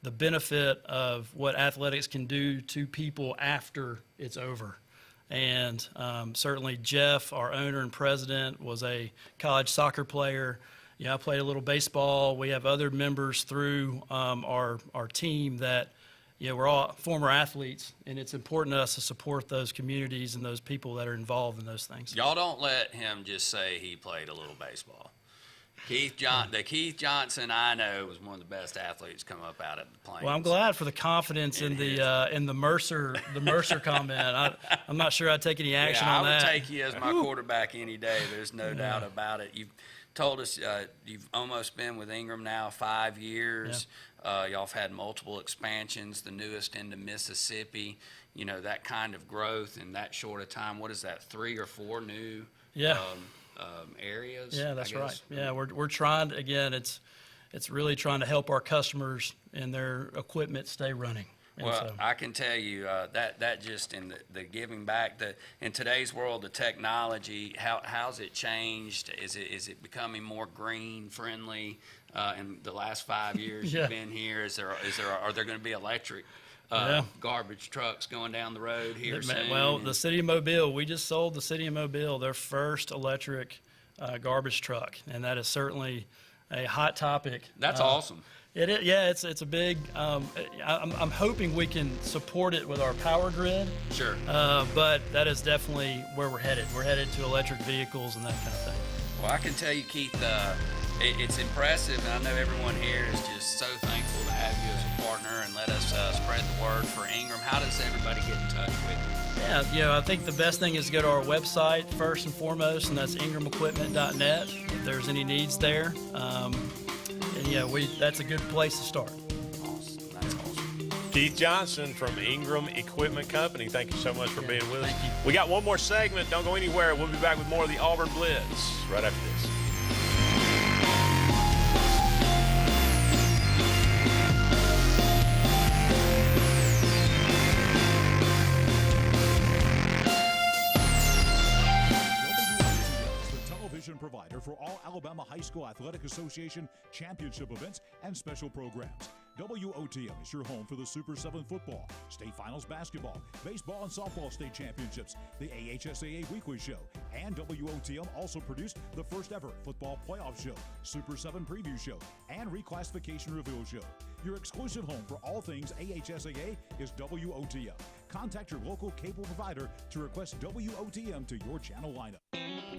Speaker 1: benefit of what athletics can do to people after it's over. And certainly Jeff, our owner and president, was a college soccer player. I played a little baseball. We have other members through our team that, we're all former athletes, and it's important to us to support those communities and those people that are involved in those things.
Speaker 3: Y'all don't let him just say he played a little baseball. Keith Johnson I know was one of the best athletes come up out of the Plains.
Speaker 1: Well, I'm glad for the confidence in the Mercer comment. I'm not sure I'd take any action on that.
Speaker 3: I would take you as my quarterback any day. There's no doubt about it. You've told us you've almost been with Ingram now 5 years. Y'all have had multiple expansions, the newest into Mississippi. That kind of growth in that short of time. What is that, 3 or 4 new areas?
Speaker 1: Yeah, that's right. Yeah, we're trying to, again, it's really trying to help our customers and their equipment stay running. And
Speaker 3: well, I can tell you that just in the giving back, in today's world, the technology, how's it changed? Is it becoming more green friendly? In the last 5 years you've been here, are there going to be electric garbage trucks going down the road here soon?
Speaker 1: Well, the City of Mobile, we just sold the City of Mobile their first electric garbage truck, and that is certainly a hot topic.
Speaker 3: That's awesome.
Speaker 1: It is, yeah. It's a big. I'm hoping we can support it with our power grid.
Speaker 3: Sure.
Speaker 1: But that is definitely where we're headed. We're headed to electric vehicles and that kind of thing.
Speaker 3: Well, I can tell you, Keith, it's impressive, and I know everyone here is just so thankful to have you as a partner and let us spread the word for Ingram. How does everybody get in touch with you?
Speaker 1: Yeah, I think the best thing is to go to our website first and foremost, and that's ingramequipment.net. If there's any needs there, that's a good place to start.
Speaker 3: Awesome. That's awesome.
Speaker 2: Keith Johnson from Ingram Equipment Company, thank you so much for being with us. We got one more segment. Don't go anywhere. We'll be back with more of the Auburn Blitz right after this.
Speaker 13: Provider for all Alabama High School Athletic Association championship events and special programs. WOTM is your home for the Super 7 football, state finals basketball, baseball and softball state championships, the AHSAA weekly show, and WOTM also produced the first ever football playoff show, Super 7 preview show, and reclassification reveal show. Your exclusive home for all things AHSAA is WOTM. Contact your local cable provider to request WOTM to your channel lineup.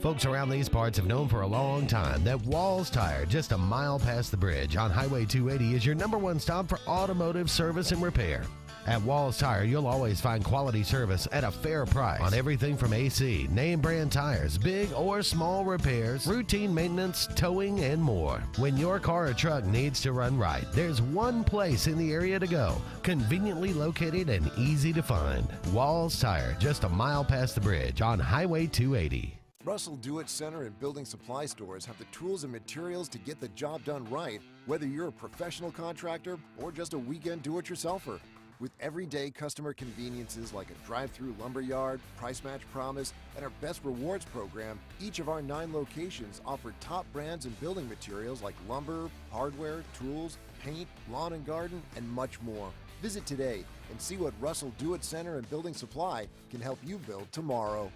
Speaker 10: Folks around these parts have known for a long time that Walls Tire, just a mile past the bridge on Highway 280, is your #1 stop for automotive service and repair. At Walls Tire, you'll always find quality service at a fair price on everything from AC, name brand tires, big or small repairs, routine maintenance, towing, and more. When your car or truck needs to run right, there's one place in the area to go, conveniently located and easy to find. Walls Tire, just a mile past the bridge on Highway 280.
Speaker 20: Russell Do-It Center and building supply stores have the tools and materials to get the job done right, whether you're a professional contractor or just a weekend do-it-yourselfer. With everyday customer conveniences like a drive-through lumberyard, price match promise, and our best rewards program, each of our 9 locations offer top brands and building materials like lumber, hardware, tools, paint, lawn and garden, and much more. Visit today and see what Russell Do-It Center and Building Supply can help you build tomorrow.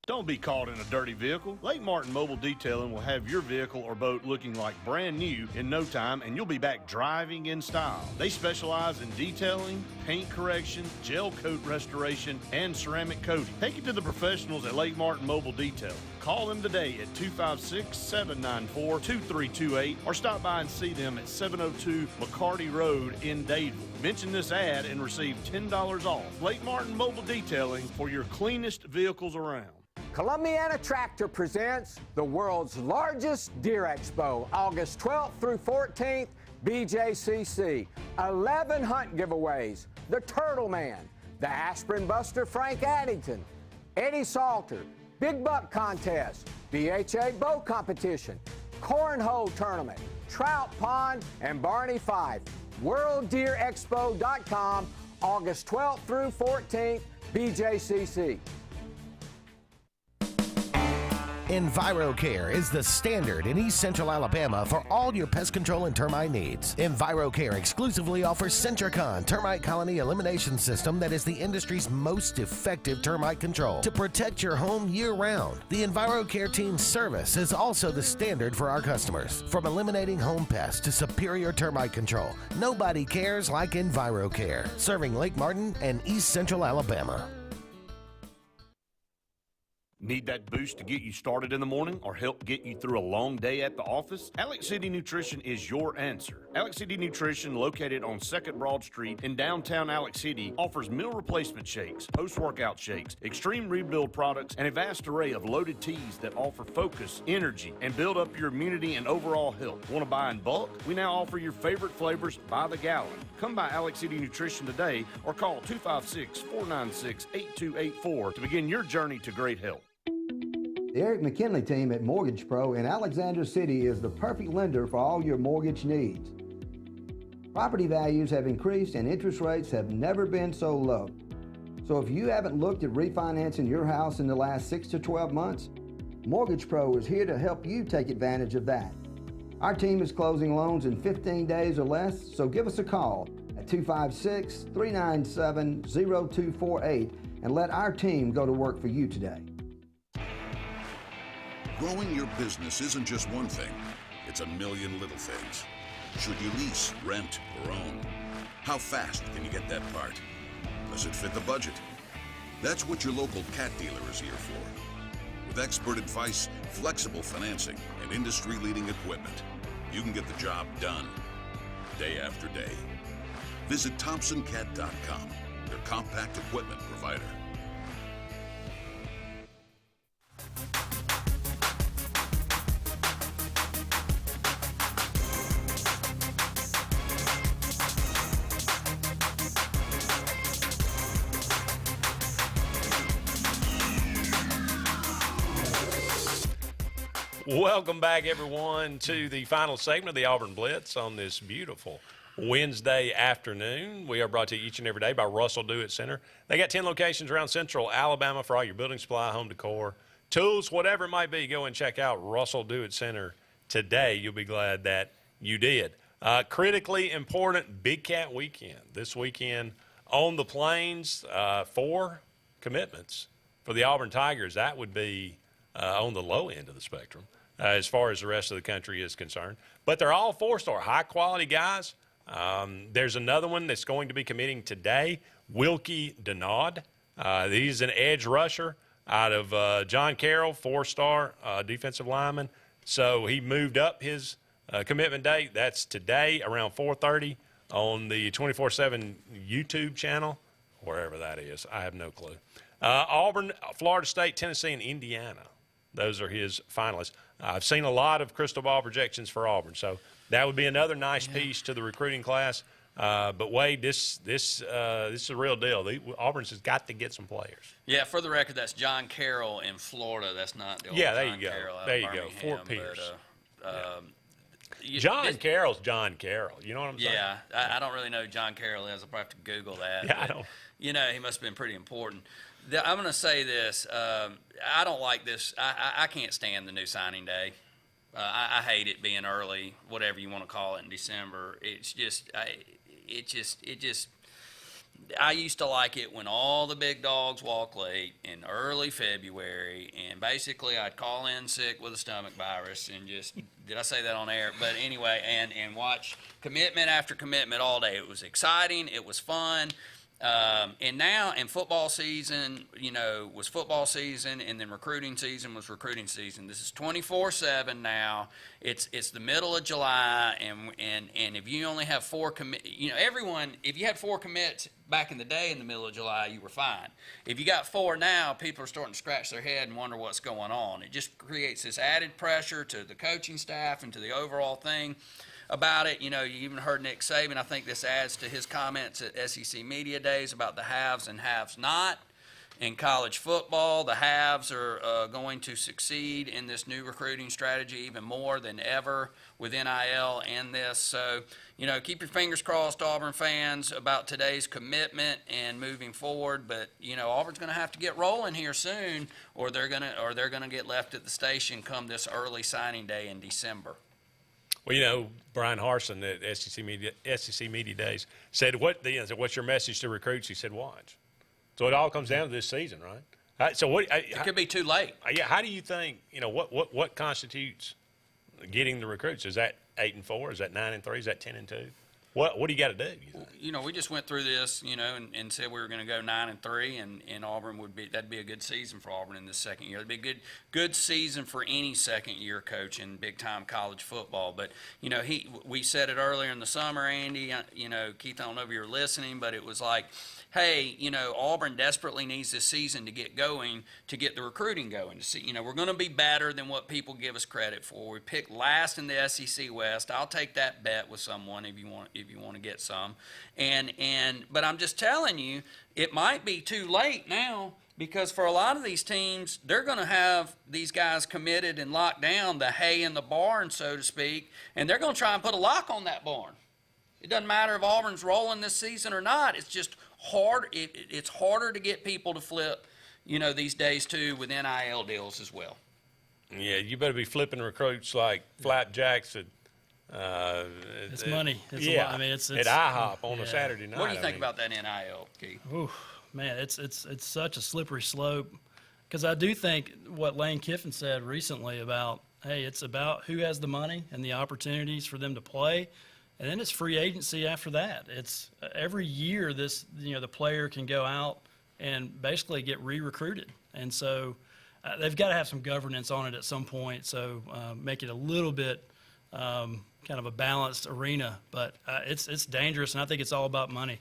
Speaker 12: Don't be caught in a dirty vehicle. Lake Martin Mobile Detailing will have your vehicle or boat looking like brand new in no time, and you'll be back driving in style. They specialize in detailing, paint correction, gel coat restoration, and ceramic coating. Take it to the professionals at Lake Martin Mobile Detailing. Call them today at 256-794-2328 or stop by and see them at 702 McCarty Road in Dadeville. Mention this ad and receive $10 off. Lake Martin Mobile Detailing for your cleanest vehicles around.
Speaker 9: Columbiana Tractor presents the world's largest deer expo, August 12th through 14th, BJCC. 11 hunt giveaways, the Turtle Man, the Aspirin Buster Frank Addington, Eddie Salter, Big Buck Contest, DHA Bow Competition, Cornhole Tournament, Trout Pond, and Barney Fife. WorldDeerExpo.com, August 12th through 14th, BJCC.
Speaker 10: EnviroCare is the standard in East Central Alabama for all your pest control and termite needs. EnviroCare exclusively offers Centricon termite colony elimination system that is the industry's most effective termite control to protect your home year-round. The EnviroCare team's service is also the standard for our customers. From eliminating home pests to superior termite control, nobody cares like EnviroCare, serving Lake Martin and East Central Alabama.
Speaker 12: Need that boost to get you started in the morning or help get you through a long day at the office? Alex City Nutrition is your answer. Alex City Nutrition, located on 2nd Broad Street in downtown Alex City, offers meal replacement shakes, post-workout shakes, extreme rebuild products, and a vast array of loaded teas that offer focus, energy, and build up your immunity and overall health. Want to buy in bulk? We now offer your favorite flavors by the gallon. Come by Alex City Nutrition today or call 256-496-8284 to begin your journey to great health.
Speaker 14: The Eric McKinley team at Mortgage Pro in Alexander City is the perfect lender for all your mortgage needs. Property values have increased and interest rates have never been so low. So if you haven't looked at refinancing your house in the last 6 to 12 months, Mortgage Pro is here to help you take advantage of that. Our team is closing loans in 15 days or less, so give us a call at 256-397-0248 and let our team go to work for you today.
Speaker 25: Growing your business isn't just one thing, it's a million little things. Should you lease, rent, or own? How fast can you get that part? Does it fit the budget? That's what your local cat dealer is here for. With expert advice, flexible financing, and industry-leading equipment, you can get the job done, day after day. Visit ThompsonCat.com, your compact equipment provider.
Speaker 2: Welcome back, everyone, to the final segment of the Auburn Blitz on this beautiful Wednesday afternoon. We are brought to you each and every day by Russell Do-It Center. They got 10 locations around Central Alabama for all your building supply, home decor, tools, whatever it might be. Go and check out Russell Do-It Center today. You'll be glad that you did. Critically important Big Cat Weekend. This weekend on the Plains, 4 commitments for the Auburn Tigers. That would be on the low end of the spectrum as far as the rest of the country is concerned. But they're all 4-star, high-quality guys. There's another one that's going to be committing today, Wilkie Denaud. He's an edge rusher out of John Carroll, 4-star defensive lineman. So he moved up his commitment date. That's today around 4:30 on the 24/7 YouTube channel, wherever that is. I have no clue. Auburn, Florida State, Tennessee, and Indiana. Those are his finalists. I've seen a lot of crystal ball projections for Auburn, so that would be another nice piece to the recruiting class. But Wade, this is a real deal. Auburn's has got to get some players.
Speaker 3: Yeah, for the record, that's John Carroll in Florida. That's not the old
Speaker 2: Yeah, there
Speaker 3: John
Speaker 2: you go.
Speaker 3: Carroll out
Speaker 2: There
Speaker 3: of
Speaker 2: you go.
Speaker 3: Birmingham,
Speaker 2: Fort Pierce.
Speaker 3: John
Speaker 2: Carroll's John Carroll. You know what I'm saying?
Speaker 3: Yeah, I don't really know who John Carroll is. I'll probably have to Google that.
Speaker 2: Yeah,
Speaker 3: but,
Speaker 2: I don't.
Speaker 3: You know, he must have been pretty important. I'm going to say this. I don't like this. I can't stand the new signing day. I hate it being early, whatever you want to call it, in December. It's just, I used to like it when all the big dogs walk late in early February, and basically I'd call in sick with a stomach virus and just, did I say that on air? But anyway, and watch commitment after commitment all day. It was exciting. It was fun. And now, and football season, you know, was football season, and then recruiting season was recruiting season. This is 24/7 now. It's the middle of July, and if you only have 4 you know, everyone, if you had 4 commits back in the day in the middle of July, you were fine. If you got 4 now, people are starting to scratch their head and wonder what's going on. It just creates this added pressure to the coaching staff and to the overall thing about it. You know, you even heard Nick Saban. I think this adds to his comments at SEC Media Days about the haves and haves not. In college football, the haves are going to succeed in this new recruiting strategy even more than ever with NIL and this. So, you know, keep your fingers crossed, Auburn fans, about today's commitment and moving forward. But, you know, Auburn's going to have to get rolling here soon, or they're going to get left at the station come this early signing day in December.
Speaker 2: Well, you know, Brian Harsin at SEC Media Days said, what's your message to recruits? He said, watch. So it all comes down to this season, right? So what?
Speaker 3: It could be too late.
Speaker 2: Yeah. How do you think? You know, what constitutes getting the recruits? Is that 8-4? Is that 9-3? Is that 10-2? What do you got to do?
Speaker 3: You know, we just went through this, you know, and said we were going to go 9-3, and Auburn that'd be a good season for Auburn in this second year. It'd be a good season for any second year coach in big time college football. But you know, we said it earlier in the summer, Andy. You know, Keith, I don't know if you were listening, but it was like, hey, you know, Auburn desperately needs this season to get going, to get the recruiting going. To see, you know, we're going to be better than what people give us credit for. We picked last in the SEC West. I'll take that bet with someone if you want to get some. But I'm just telling you, it might be too late now, because for a lot of these teams, they're going to have these guys committed and locked down, the hay in the barn, so to speak, and they're going to try and put a lock on that barn. It doesn't matter if Auburn's rolling this season or not. It's just hard. It's harder to get people to flip, you know, these days too, with NIL deals as well.
Speaker 2: Yeah, you better be flipping recruits like flapjacks at.
Speaker 1: It's money. It's
Speaker 2: yeah,
Speaker 1: a lot. I mean, it's
Speaker 2: at IHOP on a Saturday night.
Speaker 3: What do you think about that NIL, Keith?
Speaker 1: Ooh, man, it's such a slippery slope, because I do think what Lane Kiffin said recently about, hey, it's about who has the money and the opportunities for them to play. And then it's free agency after that. It's every year the player can go out and basically get re-recruited. And so they've got to have some governance on it at some point. So make it a little bit kind of a balanced arena. But it's dangerous, and I think it's all about money.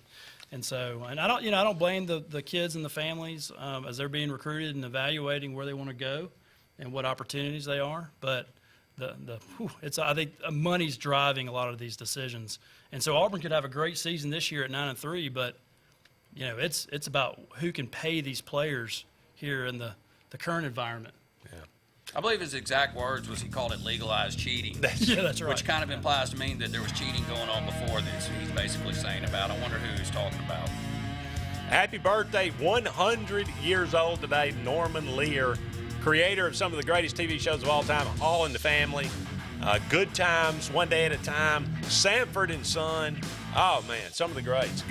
Speaker 1: And so, and I don't blame the kids and the families as they're being recruited and evaluating where they want to go and what opportunities they are. But I think money's driving a lot of these decisions, and so Auburn could have a great season this year at 9-3, but you know it's about who can pay these players here in the current environment.
Speaker 2: Yeah,
Speaker 3: I believe his exact words was he called it legalized cheating.
Speaker 1: Yeah, that's right.
Speaker 3: Which kind of implies to me that there was cheating going on before this. He's basically saying about. I wonder who he's talking about.
Speaker 2: Happy birthday, 100 years old today, Norman Lear. Creator of some of the greatest TV shows of all time, All in the Family, Good Times, One Day at a Time, Sanford and Son. Oh, man, some of the greats.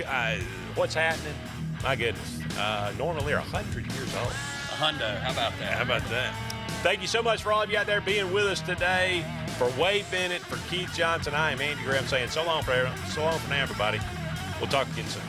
Speaker 2: What's happening? My goodness. Norman Lear, 100 years old.
Speaker 3: A hundo. How about that?
Speaker 2: How about that? Thank you so much for all of you out there being with us today. For Wade Bennett, for Keith Johnson, I am Andy Graham saying so long for now, everybody. We'll talk again soon.